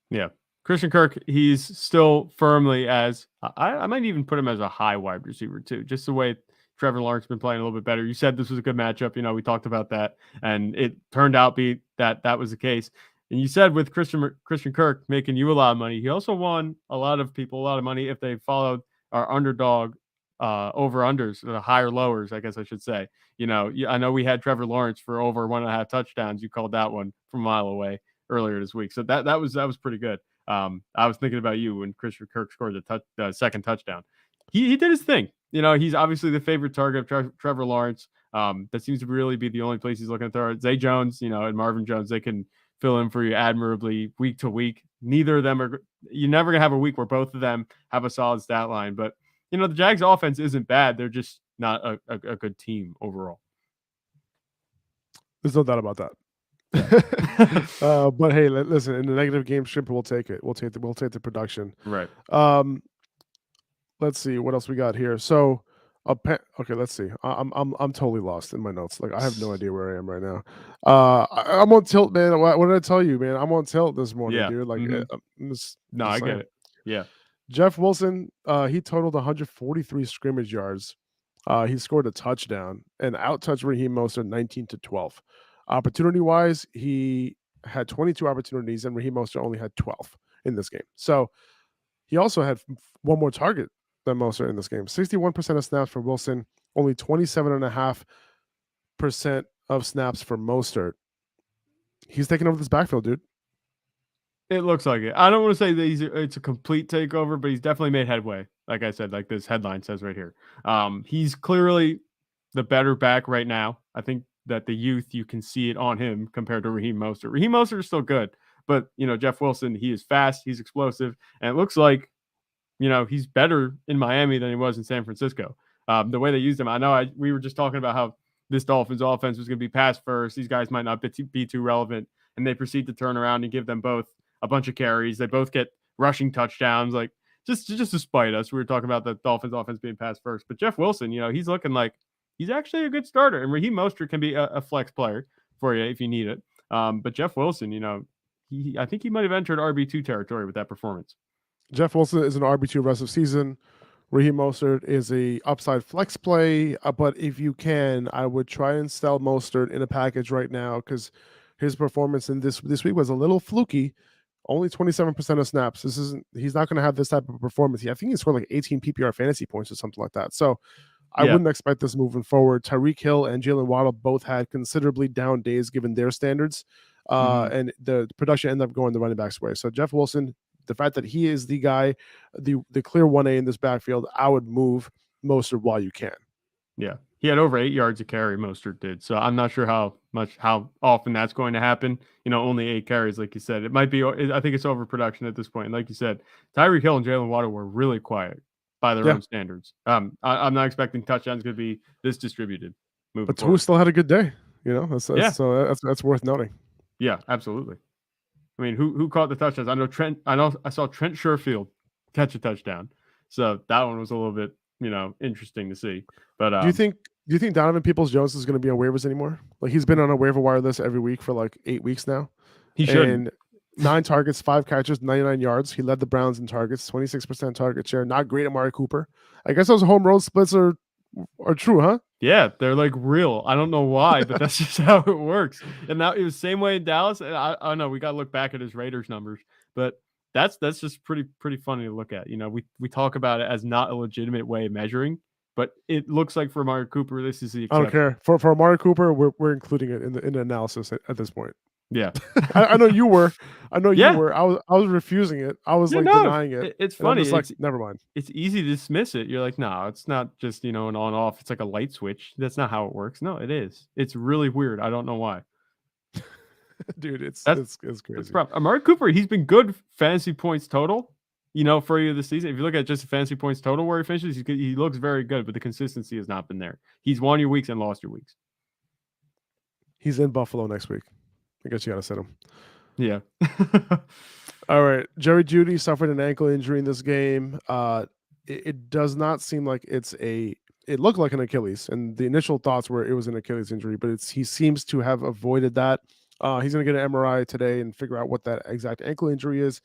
Yeah, Christian Kirk, he's still firmly as I might even put him as a high wide receiver too, just the way Trevor Lawrence been playing a little bit better. You said this was a good matchup. We talked about that, and it turned out that was the case. And you said with Christian Kirk making you a lot of money, he also won a lot of people a lot of money if they followed our underdog over-unders, the higher lowers, I guess I should say. I know we had Trevor Lawrence for over 1.5 touchdowns. You called that one from a mile away earlier this week. So that was pretty good. I was thinking about you when Christian Kirk scored the second touchdown. He did his thing. He's obviously the favorite target of Trevor Lawrence. That seems to really be the only place he's looking to throw it. Zay Jones, and Marvin Jones, they can fill in for you admirably week to week. Neither of them you're never going to have a week where both of them have a solid stat line. But, the Jags offense isn't bad. They're just not a good team overall. There's no doubt about that. But hey, listen, in the negative game strip, we'll take it. We'll take the production. Right. Let's see what else we got here. So, okay, let's see. I'm totally lost in my notes. Like I have no idea where I am right now. I'm on tilt, man. What did I tell you, man? I'm on tilt this morning, dude. Like, I get it. Yeah. Jeff Wilson, he totaled 143 scrimmage yards. He scored a touchdown and out-touched Raheem Mostert 19-12. Opportunity-wise, he had 22 opportunities and Raheem Mostert only had 12 in this game. So he also had one more target than Mostert in this game. 61% of snaps for Wilson, only 27.5% of snaps for Mostert. He's taking over this backfield, dude. It looks like it. I don't want to say that it's a complete takeover, but he's definitely made headway. Like I said, like this headline says right here. He's clearly the better back right now. I think that the youth, you can see it on him compared to Raheem Mostert. Raheem Mostert is still good, but Jeff Wilson, he is fast, he's explosive, and it looks like he's better in Miami than he was in San Francisco. The way they used him, I know we were just talking about how this Dolphins offense was going to be pass first. These guys might not be too relevant, and they proceed to turn around and give them both a bunch of carries. They both get rushing touchdowns, like just to spite us. We were talking about the Dolphins offense being pass first, but Jeff Wilson, he's looking like he's actually a good starter, and Raheem Mostert can be a flex player for you if you need it. But Jeff Wilson, I think he might have entered RB2 territory with that performance. Jeff Wilson is an RB2 rest of season. Raheem Mostert is a upside flex play, but if you can, I would try and sell Mostert in a package right now because his performance in this week was a little fluky. Only 27% of snaps. He's not going to have this type of performance. I think he scored like 18 PPR fantasy points or something like that. So I wouldn't expect this moving forward. Tyreek Hill and Jalen Waddle both had considerably down days given their standards, and the production ended up going the running back's way. So Jeff Wilson, the fact that he is the guy, the clear 1A in this backfield, I would move Mostert while you can. Yeah. He had over 8 yards a carry, Mostert did. So I'm not sure how often that's going to happen. Only 8 carries, like you said. It might be, I think it's overproduction at this point. And like you said, Tyreek Hill and Jalen Waddle were really quiet by their own standards. I'm not expecting touchdowns going to be this distributed. But Tua still had a good day. So that's worth noting. Yeah, absolutely. I mean, who caught the touchdowns? I saw Trent Sherfield catch a touchdown. So that one was a little bit, interesting to see. But do you think Donovan Peoples-Jones is going to be on waivers anymore? Like he's been on a waiver wire list every week for like 8 weeks now. He should. And 9 targets, 5 catches, 99 yards. He led the Browns in targets, 26% target share. Not great at Amari Cooper. I guess those home road splits are true, huh? Yeah, they're like real. I don't know why, but that's just how it works. And now it was the same way in Dallas. And I don't know. We got to look back at his Raiders numbers, but that's just pretty funny to look at. We talk about it as not a legitimate way of measuring, but it looks like for Amari Cooper, this is the exception. I don't care. For Amari Cooper, we're including it in the analysis at this point. Yeah. I know you were. You were. I was refusing it. I was denying it. It's funny. It's like, never mind. It's easy to dismiss it. You're like, no, it's not just, an on-off. It's like a light switch. That's not how it works. No, it is. It's really weird. I don't know why. Dude, it's crazy. Amari Cooper, he's been good fantasy points total, for you this season. If you look at just the fantasy points total where he finishes, he looks very good, but the consistency has not been there. He's won your weeks and lost your weeks. He's in Buffalo next week. I guess you got to sit him. Yeah. All right. Jerry Jeudy suffered an ankle injury in this game. It does not seem like it looked like an Achilles, and the initial thoughts were it was an Achilles injury, but he seems to have avoided that. He's going to get an MRI today and figure out what that exact ankle injury is.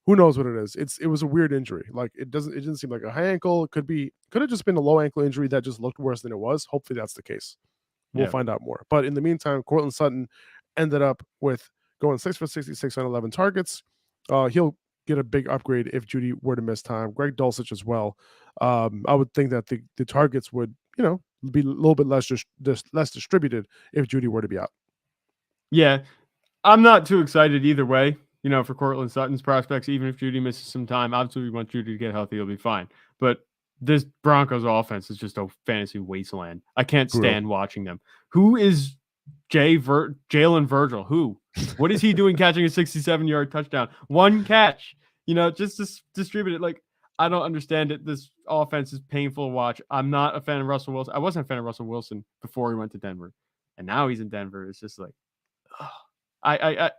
Who knows what it is? It was a weird injury. Like it didn't seem like a high ankle. Could have just been a low ankle injury that just looked worse than it was. Hopefully that's the case. We'll find out more. But in the meantime, Courtland Sutton ended up with going 6 for 66 on 11 targets. He'll get a big upgrade if Jeudy were to miss time. Greg Dulcich as well. I would think that the targets would, be a little bit less distributed if Jeudy were to be out. Yeah, I'm not too excited either way, for Courtland Sutton's prospects. Even if Jeudy misses some time, obviously we want Jeudy to get healthy. He'll be fine. But this Broncos offense is just a fantasy wasteland. I can't stand watching them. Who is Jalen Virgil? Who? What is he doing catching a 67-yard touchdown? One catch, just to distribute it. Like, I don't understand it. This offense is painful to watch. I'm not a fan of Russell Wilson. I wasn't a fan of Russell Wilson before he went to Denver, and now he's in Denver. It's just like, the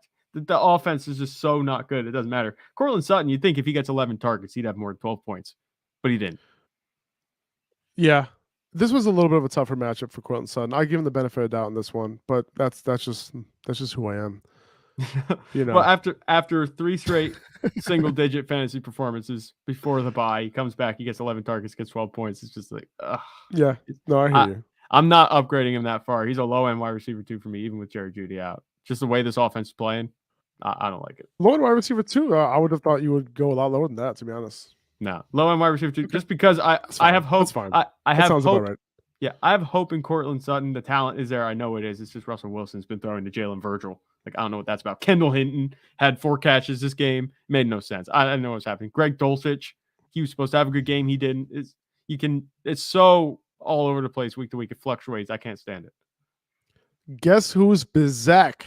offense is just so not good. It doesn't matter. Courtland Sutton, you'd think if he gets 11 targets, he'd have more than 12 points, but he didn't. Yeah. This was a little bit of a tougher matchup for Courtland Sutton. I give him the benefit of doubt in this one, but that's just who I am. Well, after 3 straight single-digit fantasy performances before the bye, he comes back, he gets 11 targets, gets 12 points. It's just like, ugh. Yeah, no, I hear you. I'm not upgrading him that far. He's a low-end wide receiver 2 for me, even with Jerry Jeudy out. Just the way this offense is playing, I don't like it. Low-end wide receiver 2? I would have thought you would go a lot lower than that, to be honest. No, low-end wide receiver 2, just because I have hope. That's fine. I have hope. Right. Yeah, I have hope in Cortland Sutton. The talent is there. I know it is. It's just Russell Wilson's been throwing to Jalen Virgil. Like, I don't know what that's about. Kendall Hinton had 4 catches this game. Made no sense. I don't know what's happening. Greg Dulcich, he was supposed to have a good game. He didn't. It's so all over the place week to week. It fluctuates. I can't stand it. Guess who's Bizak?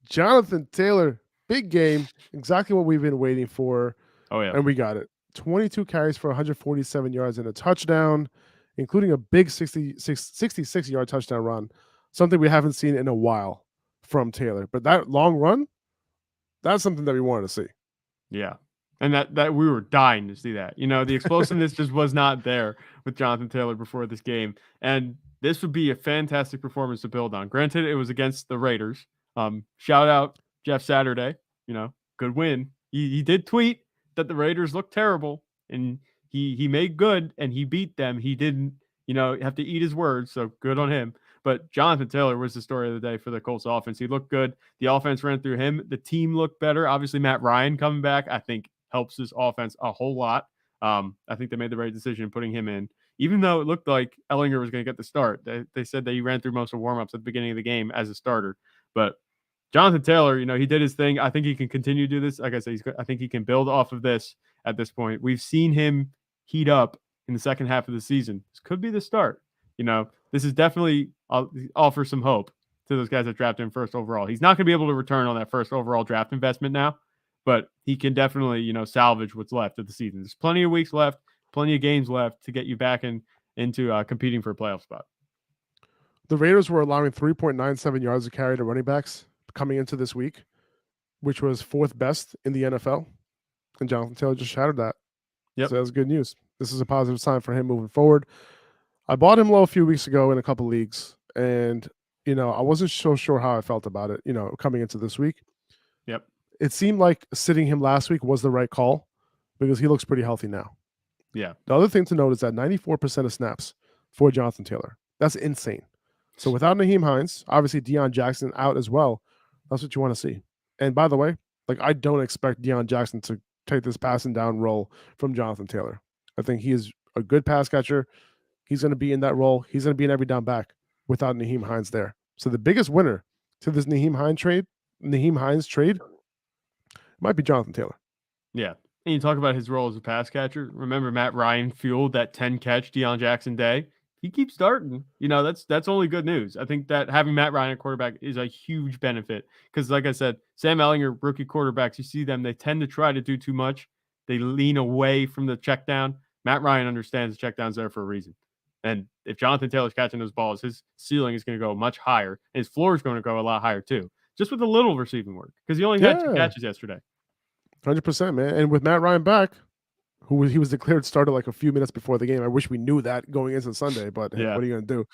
Jonathan Taylor. Big game. Exactly what we've been waiting for. Oh, yeah. And we got it. 22 carries for 147 yards and a touchdown, including a big 66-yard touchdown run, something we haven't seen in a while from Taylor. But that long run, that's something that we wanted to see. Yeah. And that we were dying to see that. The explosiveness just was not there with Jonathan Taylor before this game. And this would be a fantastic performance to build on. Granted, it was against the Raiders. Shout out Jeff Saturday. Good win. He did tweet that the Raiders looked terrible, and he made good, and he beat them. He didn't, have to eat his words, so good on him. But Jonathan Taylor was the story of the day for the Colts offense. He looked good. The offense ran through him. The team looked better. Obviously, Matt Ryan coming back, I think, helps this offense a whole lot. I think they made the right decision putting him in, even though it looked like Ellinger was going to get the start. They said that he ran through most of warmups at the beginning of the game as a starter. But Jonathan Taylor, he did his thing. I think he can continue to do this. Like I said, I think he can build off of this at this point. We've seen him heat up in the second half of the season. This could be the start. This is definitely offer some hope to those guys that drafted him first overall. He's not going to be able to return on that first overall draft investment now, but he can definitely, salvage what's left of the season. There's plenty of weeks left, plenty of games left to get you back into competing for a playoff spot. The Raiders were allowing 3.97 yards a carry to running backs coming into this week, which was 4th best in the NFL. And Jonathan Taylor just shattered that. Yep. So that's good news. This is a positive sign for him moving forward. I bought him low a few weeks ago in a couple leagues, and, I wasn't so sure how I felt about it, coming into this week. Yep. It seemed like sitting him last week was the right call because he looks pretty healthy now. Yeah. The other thing to note is that 94% of snaps for Jonathan Taylor. That's insane. So without Nyheim Hines, obviously Deion Jackson out as well. That's what you want to see. And by the way, I don't expect Deion Jackson to take this passing down role from Jonathan Taylor. I think he is a good pass catcher. He's going to be in that role. He's going to be an every down back without Nyheim Hines there. So the biggest winner to this Nyheim Hines trade might be Jonathan Taylor. Yeah. And you talk about his role as a pass catcher. Remember, Matt Ryan fueled that 10-catch Deion Jackson day. He keeps starting. That's only good news. I think that having Matt Ryan at quarterback is a huge benefit because, like I said, Sam Ellinger, rookie quarterbacks, you see them, they tend to try to do too much. They lean away from the check down. Matt Ryan understands the check down's there for a reason. And if Jonathan Taylor's catching those balls, his ceiling is going to go much higher. And his floor is going to go a lot higher too, just with a little receiving work because he only had 2 catches yesterday. 100%, man. And with Matt Ryan back, he was declared starter like a few minutes before the game. I wish we knew that going into Sunday, but hey, what are you going to do?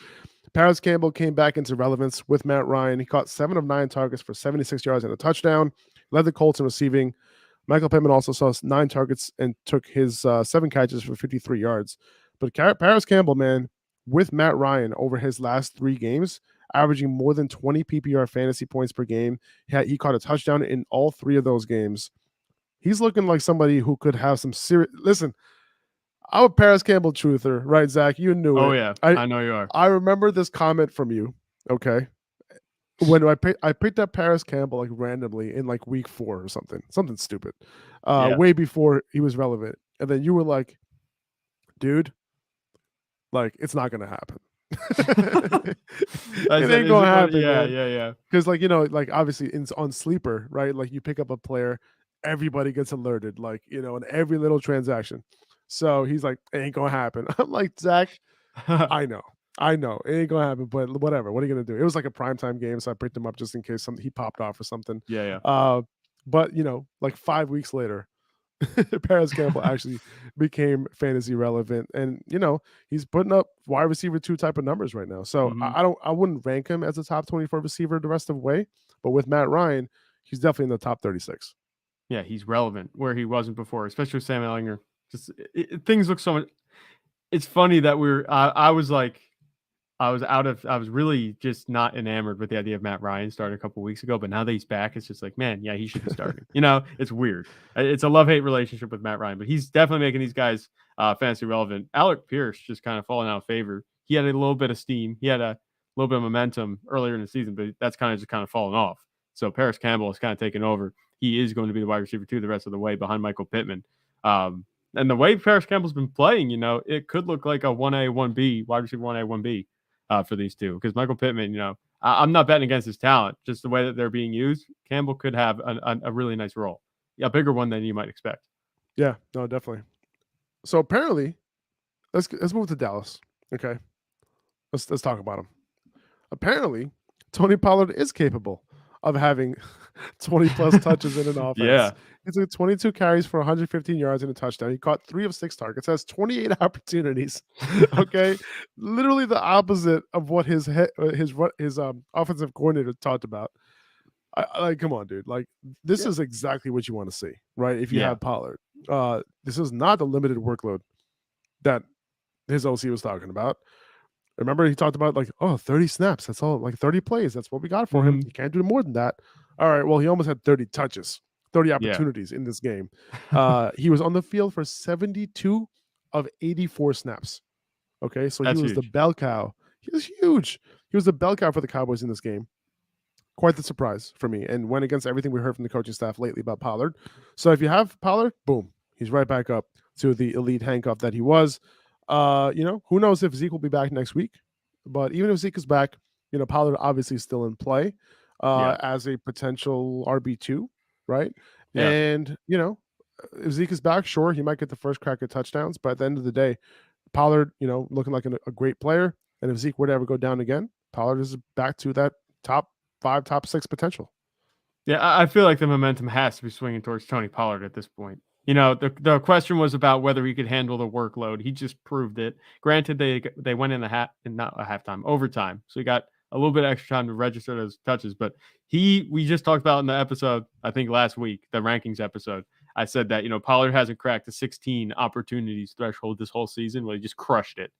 Parris Campbell came back into relevance with Matt Ryan. He caught 7 of 9 targets for 76 yards and a touchdown, led the Colts in receiving. Michael Pittman also saw 9 targets and took his 7 catches for 53 yards. But Parris Campbell, man, with Matt Ryan over his last 3 games, averaging more than 20 PPR fantasy points per game. He caught a touchdown in all 3 of those games. He's looking like somebody who could have some serious. Listen, I'm a Parris Campbell truther, right, Zach? You knew it. Oh, yeah. I know you are. I remember this comment from you, okay? When I picked up Parris Campbell randomly in week 4 or something stupid, way before he was relevant. And then you were like, dude, it's not going to happen. It ain't going to happen. Yeah. Because, obviously on Sleeper, right? You pick up a player, everybody gets alerted, in every little transaction. So he's like, it ain't going to happen. I'm like, Zach, I know. It ain't going to happen, but whatever. What are you going to do? It was a primetime game, so I picked him up just in case he popped off or something. Yeah. But, 5 weeks later, Parris Campbell actually became fantasy relevant, and he's putting up wide receiver 2 type of numbers right now. So I wouldn't rank him as a top 24 receiver the rest of the way, but with Matt Ryan, he's definitely in the top 36. Yeah, he's relevant where he wasn't before, especially with Sam Ellinger. Just things look so much. It's funny that I was really just not enamored with the idea of Matt Ryan starting a couple weeks ago, but now that he's back, it's just man, yeah, he should be starting. It's weird. It's a love-hate relationship with Matt Ryan, but he's definitely making these guys fantasy relevant. Alec Pierce just kind of falling out of favor. he had a little bit of steam. He had a little bit of momentum earlier in the season, but that's kind of fallen off. So Parris Campbell has kind of taken over. He is going to be the wide receiver 2 the rest of the way behind Michael Pittman. And the way Parris Campbell's been playing, it could look like a 1A, 1B, wide receiver 1A, 1B for these two. Because Michael Pittman, I'm not betting against his talent, just the way that they're being used. Campbell could have a really nice role, a bigger one than you might expect. Yeah, no, definitely. So apparently, let's move to Dallas. Okay, let's talk about him. Apparently, Tony Pollard is capable of having 20 plus touches in an offense. Yeah. He's like 22 carries for 115 yards and a touchdown. He caught 3 of 6 targets, has 28 opportunities. Okay, literally the opposite of what his offensive coordinator talked about. Like, come on, dude. Like, this is exactly what you want to see, right? If you have Pollard, this is not the limited workload that his OC was talking about. Remember, he talked about 30 snaps. That's all, 30 plays. That's what we got for him. You can't do more than that. All right. Well, he almost had 30 touches, 30 opportunities in this game. He was on the field for 72 of 84 snaps. Okay, so he was the bell cow. He was huge. He was the bell cow for the Cowboys in this game. Quite the surprise for me, and went against everything we heard from the coaching staff lately about Pollard. So if you have Pollard, boom, he's right back up to the elite handcuff that he was. Who knows if Zeke will be back next week? But even if Zeke is back, Pollard obviously is still in play as a potential RB2, right? Yeah. And if Zeke is back, sure, he might get the first crack at touchdowns. But at the end of the day, Pollard, looking like a great player. And if Zeke were to ever go down again, Pollard is back to that top 5, top 6 potential. Yeah, I feel like the momentum has to be swinging towards Tony Pollard at this point. The question was about whether he could handle the workload. He just proved it. Granted, they went in overtime. So he got a little bit of extra time to register those touches. But we just talked about in the episode, I think last week, the rankings episode, I said that, Pollard hasn't cracked the 16 opportunities threshold this whole season. Well, he just crushed it.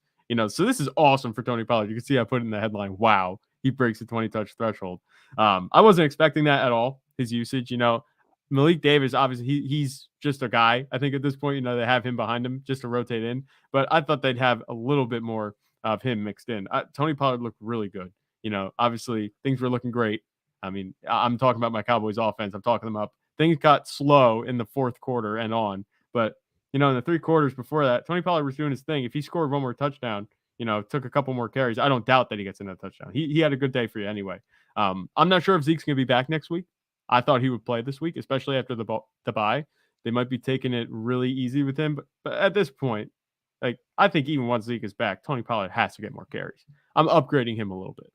So this is awesome for Tony Pollard. You can see I put in the headline, wow, he breaks the 20 touch threshold. I wasn't expecting that at all, his usage. Malik Davis, obviously, he's just a guy. I think at this point, they have him behind him just to rotate in. But I thought they'd have a little bit more of him mixed in. Tony Pollard looked really good. Obviously, things were looking great. I mean, I'm talking about my Cowboys offense. I'm talking them up. Things got slow in the fourth quarter and on. But, in the 3 quarters before that, Tony Pollard was doing his thing. If he scored one more touchdown, took a couple more carries, I don't doubt that he gets another touchdown. He had a good day for you anyway. I'm not sure if Zeke's going to be back next week. I thought he would play this week, especially after the bye. They might be taking it really easy with him. But at this point, I think even once Zeke is back, Tony Pollard has to get more carries. I'm upgrading him a little bit.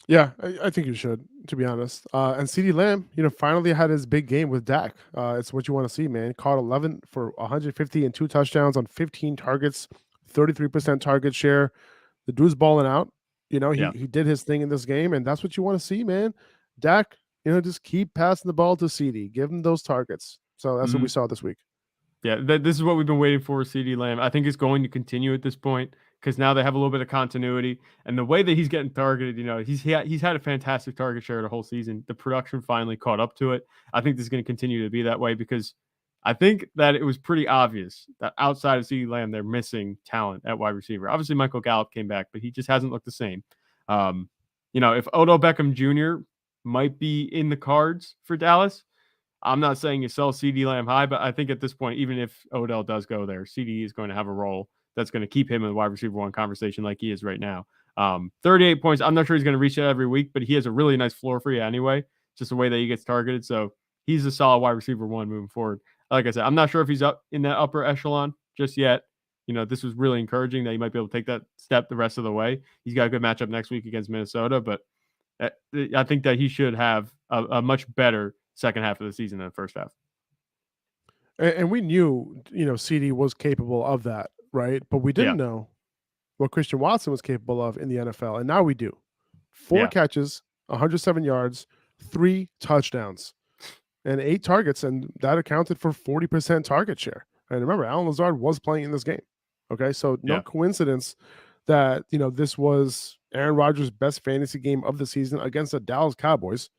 Yeah, I think you should, to be honest. And CeeDee Lamb, finally had his big game with Dak. It's what you want to see, man. Caught 11 for 150 and 2 touchdowns on 15 targets, 33% target share. The dude's balling out. He did his thing in this game, and that's what you want to see, man. Dak, just keep passing the ball to CeeDee. Give him those targets. So that's what we saw this week. Yeah, this is what we've been waiting for, CeeDee Lamb. I think it's going to continue at this point because now they have a little bit of continuity. And the way that he's getting targeted, he's had a fantastic target share the whole season. The production finally caught up to it. I think this is going to continue to be that way because I think that it was pretty obvious that outside of CeeDee Lamb, they're missing talent at wide receiver. Obviously, Michael Gallup came back, but he just hasn't looked the same. If Odell Beckham Jr. might be in the cards for Dallas, I'm not saying you sell CeeDee Lamb high, but I think at this point, even if Odell does go there, CeeDee is going to have a role that's going to keep him in the wide receiver 1 conversation like he is right now. 38 points. I'm not sure he's going to reach that every week, but he has a really nice floor for you anyway, just the way that he gets targeted. So he's a solid wide receiver 1 moving forward. Like I said, I'm not sure if he's up in that upper echelon just yet. This was really encouraging that he might be able to take that step the rest of the way. He's got a good matchup next week against Minnesota, but I think that he should have a much better second half of the season than the first half. And we knew, CeeDee was capable of that, right? But we didn't know what Christian Watson was capable of in the NFL. And now we do. 4 catches, 107 yards, 3 touchdowns, and 8 targets. And that accounted for 40% target share. And remember, Allen Lazard was playing in this game. Okay, so no coincidence that, this was Aaron Rodgers' best fantasy game of the season against the Dallas Cowboys,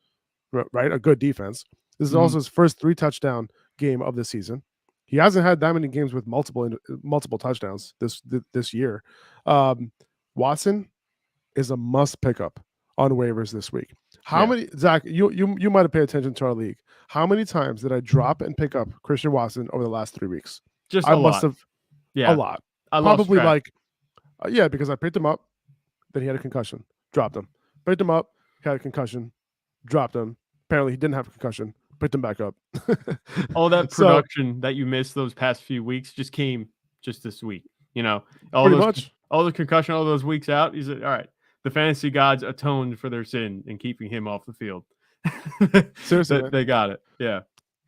right? A good defense. This is also his first 3 touchdown game of the season. He hasn't had that many games with multiple touchdowns this year. Watson is a must pickup on waivers this week. How Yeah. many, Zach, you might have paid attention to our league. How many times did I drop and pick up Christian Watson over the last 3 weeks? Just I a must lot. have Yeah. a lot. I lost Probably track. like, yeah, because I picked him up, then he had a concussion, dropped him. Picked him up, had a concussion, dropped him. Apparently he didn't have a concussion, picked him back up. All that So, production that you missed those past few weeks just came just this week. You know, all pretty those much. all the concussion, all those weeks out. He's like, all right. The fantasy gods atoned for their sin in keeping him off the field. Seriously, man. They got it. Yeah.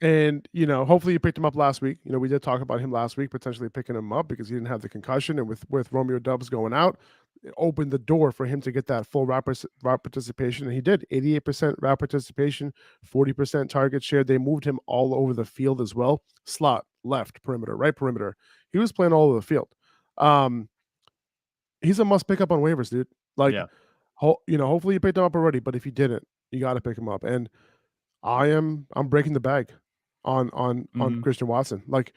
And, you know, hopefully you picked him up last week. You know, we did talk about him last week, potentially picking him up because he didn't have the concussion. And with Romeo Doubs going out, it opened the door for him to get that full route participation. And he did 88% route participation, 40% target share. They moved him all over the field as well. Slot, left, perimeter, right perimeter. He was playing all over the field. He's a must pick up on waivers, dude. Like, Yeah. you know, hopefully you picked him up already, but if you didn't, you got to pick him up. And I'm breaking the bag on Christian Watson. Like,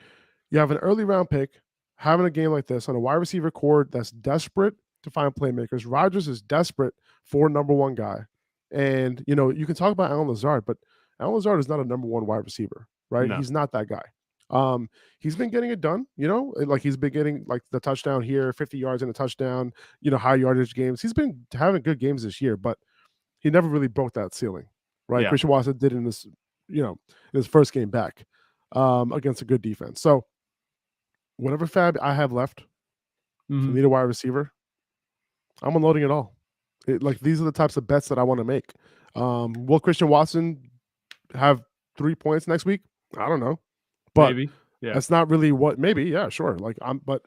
you have an early round pick, having a game like this on a wide receiver core that's desperate to find playmakers. Rodgers is desperate for number one guy. And, you know, you can talk about Allen Lazard, but Allen Lazard is not a number one wide receiver, right? No. He's not that guy. He's been getting it done, you know, like he's been getting like the touchdown here, 50 yards in a touchdown, you know, high yardage games. He's been having good games this year, but he never really broke that ceiling, right? Yeah. Christian Watson did in this, you know, in his first game back against a good defense. So whatever fab I have left, if I need a wide receiver, I'm unloading it all. Like, these are the types of bets that I want to make. Will Christian Watson have 3 points next week? I don't know. But maybe. Yeah. that's not really what, maybe, yeah, sure. Like, but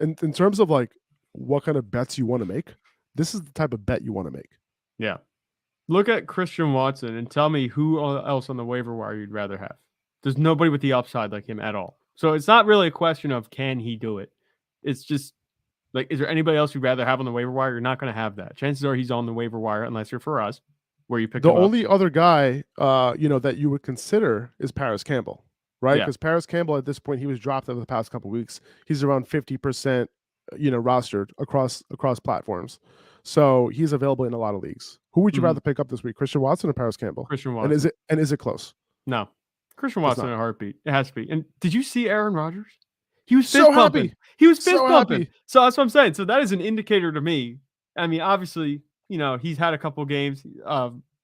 in terms of like what kind of bets you want to make, this is the type of bet you want to make. Yeah. Look at Christian Watson and tell me who else on the waiver wire you'd rather have. There's nobody with the upside like him at all. So it's not really a question of can he do it. It's just like, is there anybody else you'd rather have on the waiver wire? You're not going to have that. Chances are he's on the waiver wire unless you're for us, where you pick the him only up. other guy, you know, that you would consider is Parris Campbell, right? Yeah. Because Parris Campbell at this point, he was dropped over the past couple of weeks. He's around 50%, you know, rostered across platforms. So he's available in a lot of leagues. Who would you rather pick up this week, Christian Watson or Parris Campbell? Christian Watson. And is it close? No. Christian Watson in a heartbeat. It has to be. And did you see Aaron Rodgers? He was fist so bumping. happy. He was fist So bumping. happy. So that's what I'm saying. So that is an indicator to me. I mean, obviously, you know, he's had a couple of games.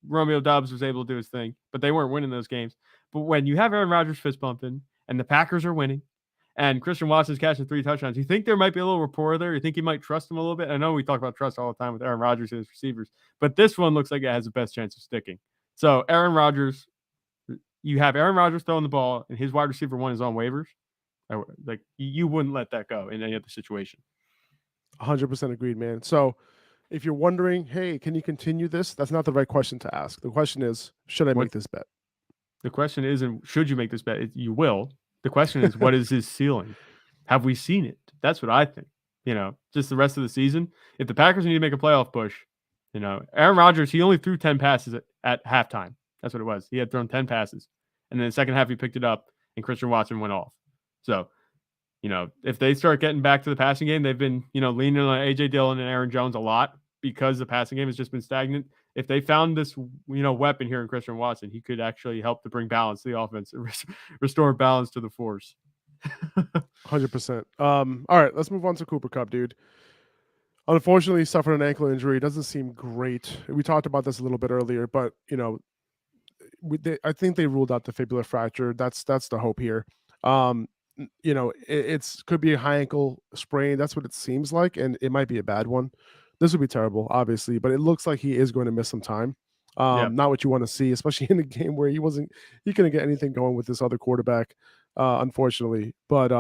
Romeo Doubs was able to do his thing, but they weren't winning those games. But when you have Aaron Rodgers fist bumping and the Packers are winning and Christian Watson's catching 3 touchdowns, you think there might be a little rapport there? You think you might trust him a little bit? I know we talk about trust all the time with Aaron Rodgers and his receivers, but this one looks like it has the best chance of sticking. So Aaron Rodgers, you have Aaron Rodgers throwing the ball and his wide receiver one is on waivers. Like, you wouldn't let that go in any other situation. 100% agreed, man. So if you're wondering, hey, can you continue this? That's not the right question to ask. The question is, should I make this bet? The question isn't, should you make this bet? You will. The question is, what is his ceiling? Have we seen it? That's what I think. You know, just the rest of the season. If the Packers need to make a playoff push, you know, Aaron Rodgers, he only threw 10 passes at halftime. That's what it was. He had thrown 10 passes. And then the second half, he picked it up, and Christian Watson went off. So, you know, if they start getting back to the passing game, they've been, you know, leaning on A.J. Dillon and Aaron Jones a lot because the passing game has just been stagnant. If they found this, you know, weapon here in Christian Watson, he could actually help to bring balance to the offense, restore balance to the force. 100%. All right, let's move on to Cooper Kupp, dude. Unfortunately, he suffered an ankle injury. It doesn't seem great. We talked about this a little bit earlier, but, you know, I think they ruled out the fibular fracture. That's the hope here. You know, it's could be a high ankle sprain. That's what it seems like, and it might be a bad one. This would be terrible, obviously, but it looks like he is going to miss some time. Not what you want to see, especially in a game where he couldn't get anything going with this other quarterback, unfortunately. But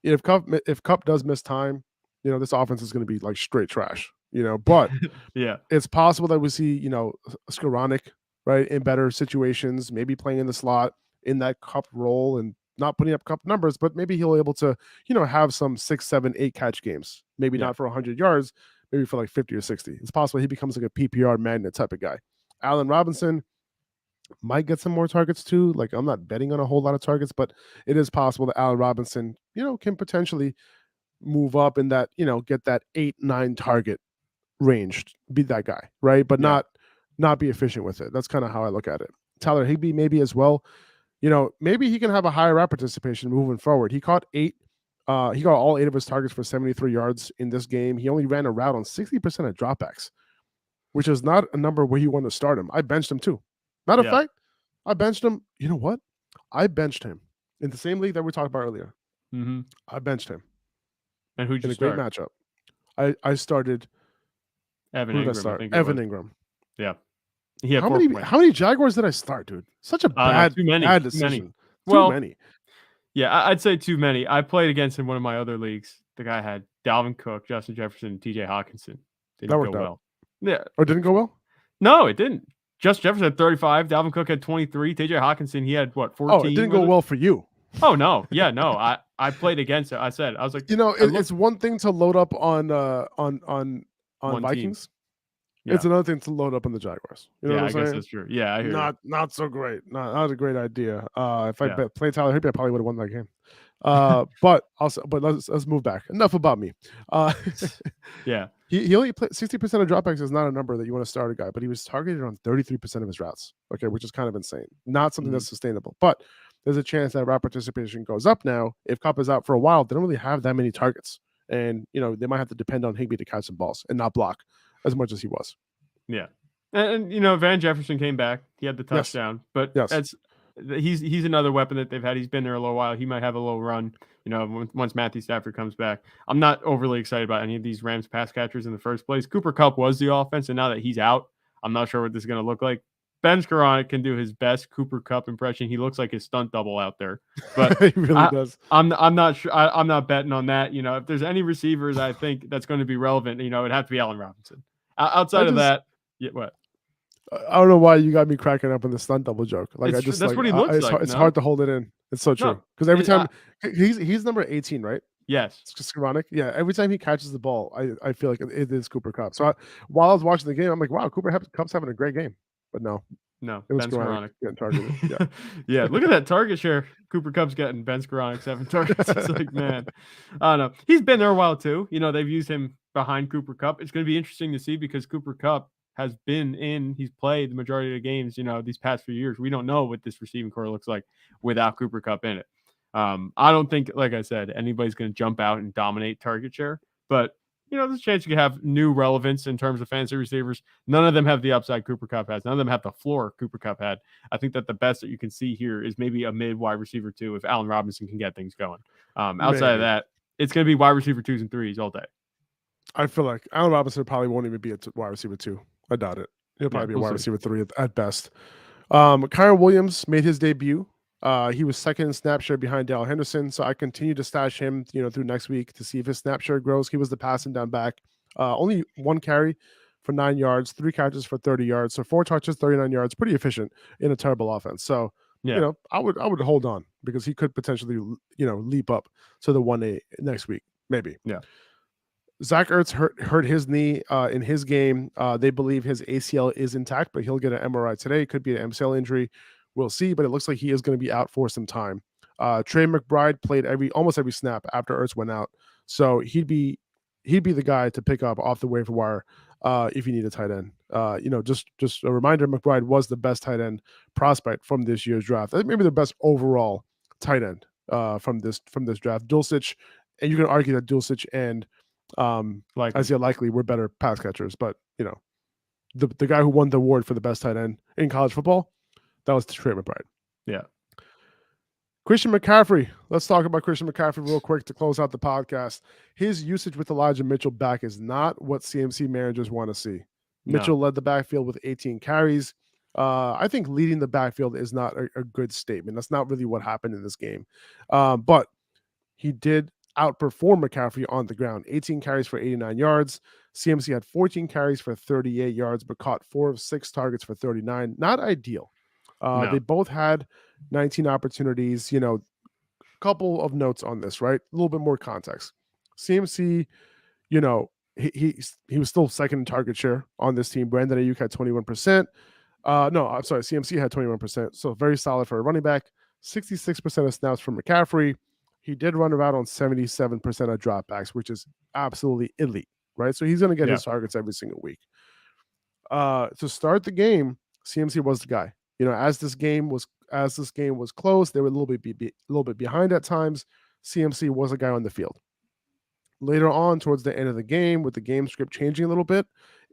if Kupp does miss time, you know, this offense is going to be like straight trash. You know, but yeah, it's possible that we see, you know, Skoranek, right, in better situations, maybe playing in the slot in that Kupp role and not putting up Kupp numbers, but maybe he'll able to, you know, have some 6, 7, 8 catch games. Maybe not for 100 yards, maybe for like 50 or 60. It's possible he becomes like a PPR magnet type of guy. Allen Robinson might get some more targets too. Like, I'm not betting on a whole lot of targets, but it is possible that Allen Robinson, you know, can potentially move up in that, you know, get that 8, 9 target range, be that guy, right? But Yeah. not be efficient with it. That's kind of how I look at it. Tyler Higbee maybe as well. Maybe he can have a higher route participation moving forward. He caught he got all 8 of his targets for 73 yards in this game. He only ran a route on 60% of dropbacks, which is not a number where you want to start him. I benched him too. Matter of fact, I benched him. You know what? I benched him in the same league that we talked about earlier. Mm-hmm. I benched him. And who'd you start? Great matchup. I started Evan Ingram. Evan Ingram. Yeah. How many Jaguars did I start, dude? Such a bad decision. Too many. Yeah, I'd say too many. I played against in one of my other leagues. The guy had Dalvin Cook, Justin Jefferson, and TJ Hawkinson. Didn't go well. Yeah. Oh, didn't go well? No, it didn't. Justin Jefferson had 35. Dalvin Cook had 23. TJ Hawkinson, he had what, 14? Oh, it didn't go well for you. Oh, no. Yeah, no. I played against it. I was like, it's one thing to load up on Vikings. Yeah. It's another thing to load up on the Jaguars. You know what I'm saying? I guess that's true. Yeah, I hear not so great. Not a great idea. If I played Tyler Higbee, I probably would have won that game. But let's move back. Enough about me. Yeah. He only played 60% of dropbacks is not a number that you want to start a guy, but he was targeted on 33% of his routes. Okay, which is kind of insane. Not something that's sustainable. But there's a chance that route participation goes up now. If Kupp is out for a while, they don't really have that many targets. And they might have to depend on Higbee to catch some balls and not block as much as he was. Yeah. And Van Jefferson came back. He had the touchdown. But he's another weapon that they've had. He's been there a little while. He might have a little run, once Matthew Stafford comes back. I'm not overly excited about any of these Rams pass catchers in the first place. Cooper Kupp was the offense, and now that he's out, I'm not sure what this is going to look like. Ben Skoranek can do his best Cooper Kupp impression. He looks like his stunt double out there, but he really does. I'm not sure. I'm not betting on that. If there's any receivers I think that's going to be relevant, it'd have to be Allen Robinson. Outside of that, what? I don't know why you got me cracking up on the stunt double joke. That's what he looks like. It's hard to hold it in. It's so true because every time he's number 18, right? Yes, it's just ironic. Yeah, every time he catches the ball, I feel like it is Cooper Kupp. So while I was watching the game, I'm like, wow, Kupp's having a great game. But no, it was Skoranek getting targeted. Yeah, look at that target share. Cooper Kupp's getting Ben Skoranek 7 targets. It's like, man, I don't know. He's been there a while too. They've used him behind Cooper Kupp. It's going to be interesting to see because Cooper Kupp has he's played the majority of the games, these past few years. We don't know what this receiving core looks like without Cooper Kupp in it. I don't think, like I said, anybody's going to jump out and dominate target share, but there's a chance you could have new relevance in terms of fantasy receivers. None of them have the upside Cooper Kupp has. None of them have the floor Cooper Kupp had. I think that the best that you can see here is maybe a mid wide receiver 2 if Allen Robinson can get things going. Outside of that, it's going to be wide receiver 2s and 3s all day. I feel like Allen Robinson probably won't even be a wide receiver 2. I doubt it. He'll probably be a wide receiver 3 at best. Kyren Williams made his debut. He was second in snap share behind Darrell Henderson, so I continue to stash him, through next week to see if his snap share grows. He was the passing down back. Only 1 carry for 9 yards, 3 catches for 30 yards, so 4 touches, 39 yards. Pretty efficient in a terrible offense. So, I would hold on because he could potentially, leap up to the 1A next week, maybe. Yeah. Zach Ertz hurt his knee in his game. They believe his ACL is intact, but he'll get an MRI today. It could be an MCL injury. We'll see, but it looks like he is going to be out for some time. Trey McBride played almost every snap after Ertz went out, so he'd be the guy to pick up off the waiver wire if you need a tight end. Just a reminder: McBride was the best tight end prospect from this year's draft. Maybe the best overall tight end from this draft. Dulcich, and you can argue that Dulcich and Isaiah Likely were better pass catchers, but the guy who won the award for the best tight end in college football, that was Trey McBride. Yeah. Christian McCaffrey. Let's talk about Christian McCaffrey real quick to close out the podcast. His usage with Elijah Mitchell back is not what CMC managers want to see. Mitchell led the backfield with 18 carries. I think leading the backfield is not a good statement. That's not really what happened in this game. But he did outperform McCaffrey on the ground. 18 carries for 89 yards. CMC had 14 carries for 38 yards, but caught 4 of 6 targets for 39. Not ideal. They both had 19 opportunities. Couple of notes on this, right? A little bit more context. CMC, he was still second in target share on this team. Brandon Ayuk had 21%. No, I'm sorry. CMC had 21%. So very solid for a running back. 66% of snaps for McCaffrey. He did run around on 77% of dropbacks, which is absolutely elite. right? So he's going to get Yeah. his targets every single week. To start the game, CMC was the guy. As this game was close, they were a little bit behind at times. CMC was a guy on the field. Later on, towards the end of the game, with the game script changing a little bit,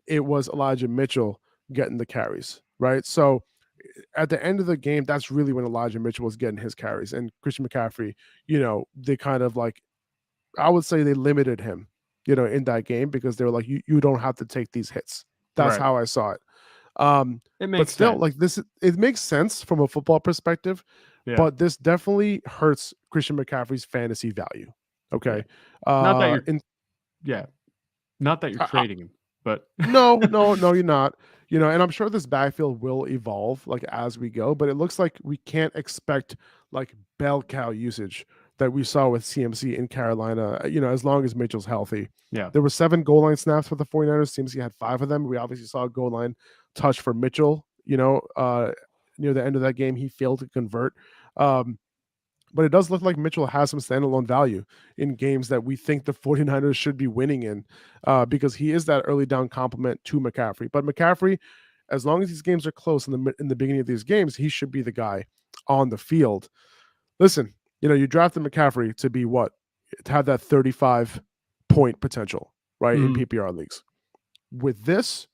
it was Elijah Mitchell getting the carries, right? So at the end of the game, that's really when Elijah Mitchell was getting his carries. And Christian McCaffrey, they kind of I would say they limited him, in that game because they were like, you don't have to take these hits. That's how I saw it. It makes but still, sense. it makes sense from a football perspective, but this definitely hurts Christian McCaffrey's fantasy value. Okay. Not that you're trading him, but no, you're not. And I'm sure this backfield will evolve as we go, but it looks like we can't expect bell cow usage that we saw with CMC in Carolina, as long as Mitchell's healthy. Yeah. There were 7 goal line snaps for the 49ers. CMC had 5 of them. We obviously saw a goal line touch for Mitchell, near the end of that game. He failed to convert. But it does look like Mitchell has some standalone value in games that we think the 49ers should be winning in, because he is that early down complement to McCaffrey. But McCaffrey, as long as these games are close in the beginning of these games, he should be the guy on the field. Listen, you drafted McCaffrey to have that 35-point potential, right, in PPR leagues. With this,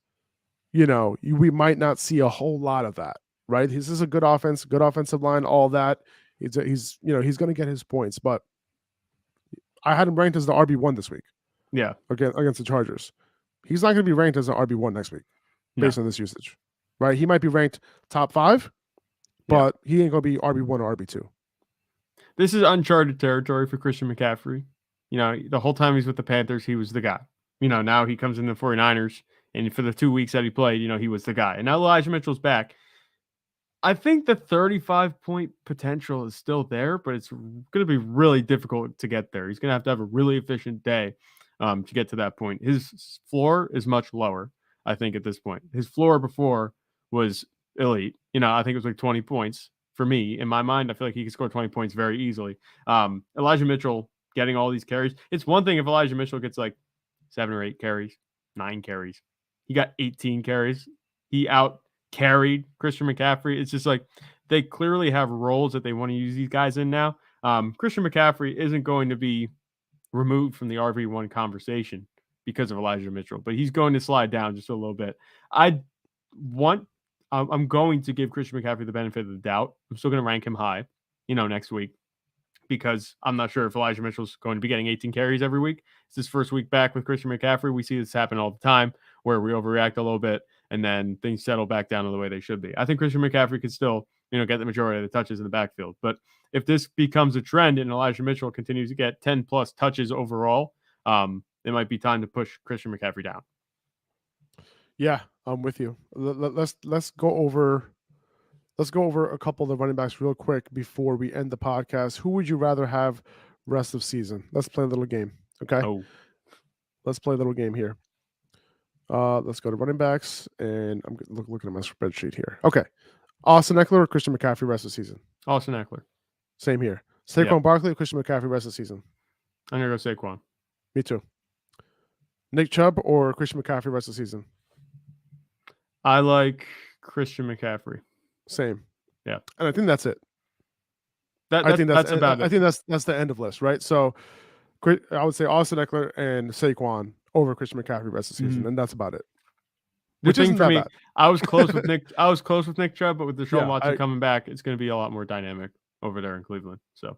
we might not see a whole lot of that, right? This is a good offense, good offensive line, all that. He's going to get his points, but I had him ranked as the RB1 this week. Yeah. Against the Chargers. He's not going to be ranked as an RB1 next week based on this usage, right? He might be ranked top 5, but he ain't going to be RB1 or RB2. This is uncharted territory for Christian McCaffrey. The whole time he's with the Panthers, he was the guy. Now he comes in the 49ers, and for the 2 weeks that he played, he was the guy. And now Elijah Mitchell's back. I think the 35-point potential is still there, but it's going to be really difficult to get there. He's going to have a really efficient day to get to that point. His floor is much lower, I think, at this point. His floor before was elite. I think it was like 20 points. For me, in my mind, I feel like he could score 20 points very easily. Elijah Mitchell getting all these carries. It's one thing if Elijah Mitchell gets 7 or 8 carries, 9 carries. He got 18 carries. He out-carried Christian McCaffrey. It's just they clearly have roles that they want to use these guys in now. Christian McCaffrey isn't going to be removed from the RB1 conversation because of Elijah Mitchell, but he's going to slide down just a little bit. I'm going to give Christian McCaffrey the benefit of the doubt. I'm still going to rank him high, next week, because I'm not sure if Elijah Mitchell's going to be getting 18 carries every week. It's his first week back with Christian McCaffrey. We see this happen all the time where we overreact a little bit and then things settle back down to the way they should be. I think Christian McCaffrey could still, get the majority of the touches in the backfield. But if this becomes a trend and Elijah Mitchell continues to get 10 plus touches overall, it might be time to push Christian McCaffrey down. Yeah, I'm with you. Let's go over a couple of the running backs real quick before we end the podcast. Who would you rather have rest of season? Let's play a little game. Okay. Oh. Let's play a little game here. Let's go to running backs, and I'm looking at my spreadsheet here. Okay. Austin Eckler or Christian McCaffrey rest of season? Austin Eckler. Same here. Saquon Barkley or Christian McCaffrey rest of season? I'm going to go Saquon. Me too. Nick Chubb or Christian McCaffrey rest of season? I like Christian McCaffrey. Same. Yeah. And I think that's it. I think that's about it. I think that's the end of list, right? So I would say Austin Eckler and Saquon over Christian McCaffrey rest of season, and that's about it. The thing for me, bad. I was close with Nick. I was close with Nick Chubb, but with Deshaun Watson coming back, it's going to be a lot more dynamic over there in Cleveland. So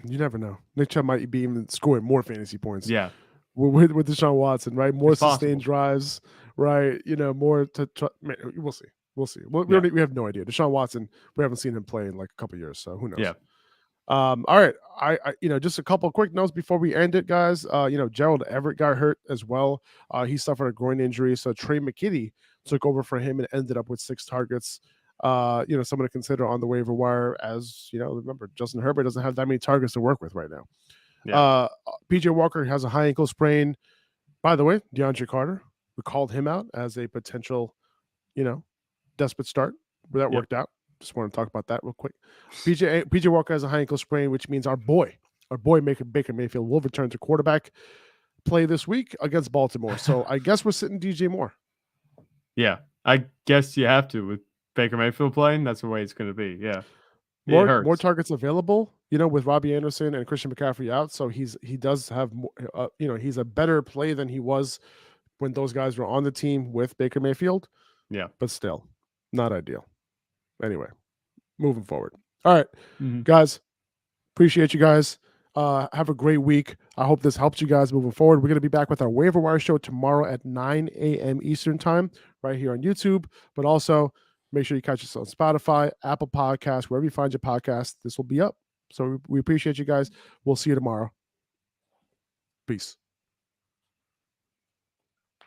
you never know. Nick Chubb might be even scoring more fantasy points. Yeah, with Deshaun Watson, right? More sustained drives, right? More to we'll see. We have no idea. Deshaun Watson, we haven't seen him play in a couple years, so who knows? Yeah. All right. I just a couple of quick notes before we end it, guys. Gerald Everett got hurt as well. He suffered a groin injury, so Trey McKitty took over for him and ended up with 6 targets. Someone to consider on the waiver wire. As remember, Justin Herbert doesn't have that many targets to work with right now. Yeah. PJ Walker has a high ankle sprain. By the way, DeAndre Carter, we called him out as a potential, desperate start, but that worked out. Just want to talk about that real quick. PJ Walker has a high ankle sprain, which means our boy Baker Mayfield will return to quarterback. play this week against Baltimore. So I guess we're sitting DJ Moore. Yeah, I guess you have to with Baker Mayfield playing. That's the way it's going to be. Yeah, more targets available, with Robbie Anderson and Christian McCaffrey out. So he does have more, he's a better play than he was when those guys were on the team with Baker Mayfield. Yeah, but still not ideal. Anyway, moving forward. All right, guys, appreciate you guys. Have a great week. I hope this helps you guys moving forward. We're going to be back with our waiver wire show tomorrow at 9 a.m. Eastern time, right here on YouTube. But also make sure you catch us on Spotify, Apple Podcasts, wherever you find your podcast. This will be up. So we appreciate you guys. We'll see you tomorrow. Peace.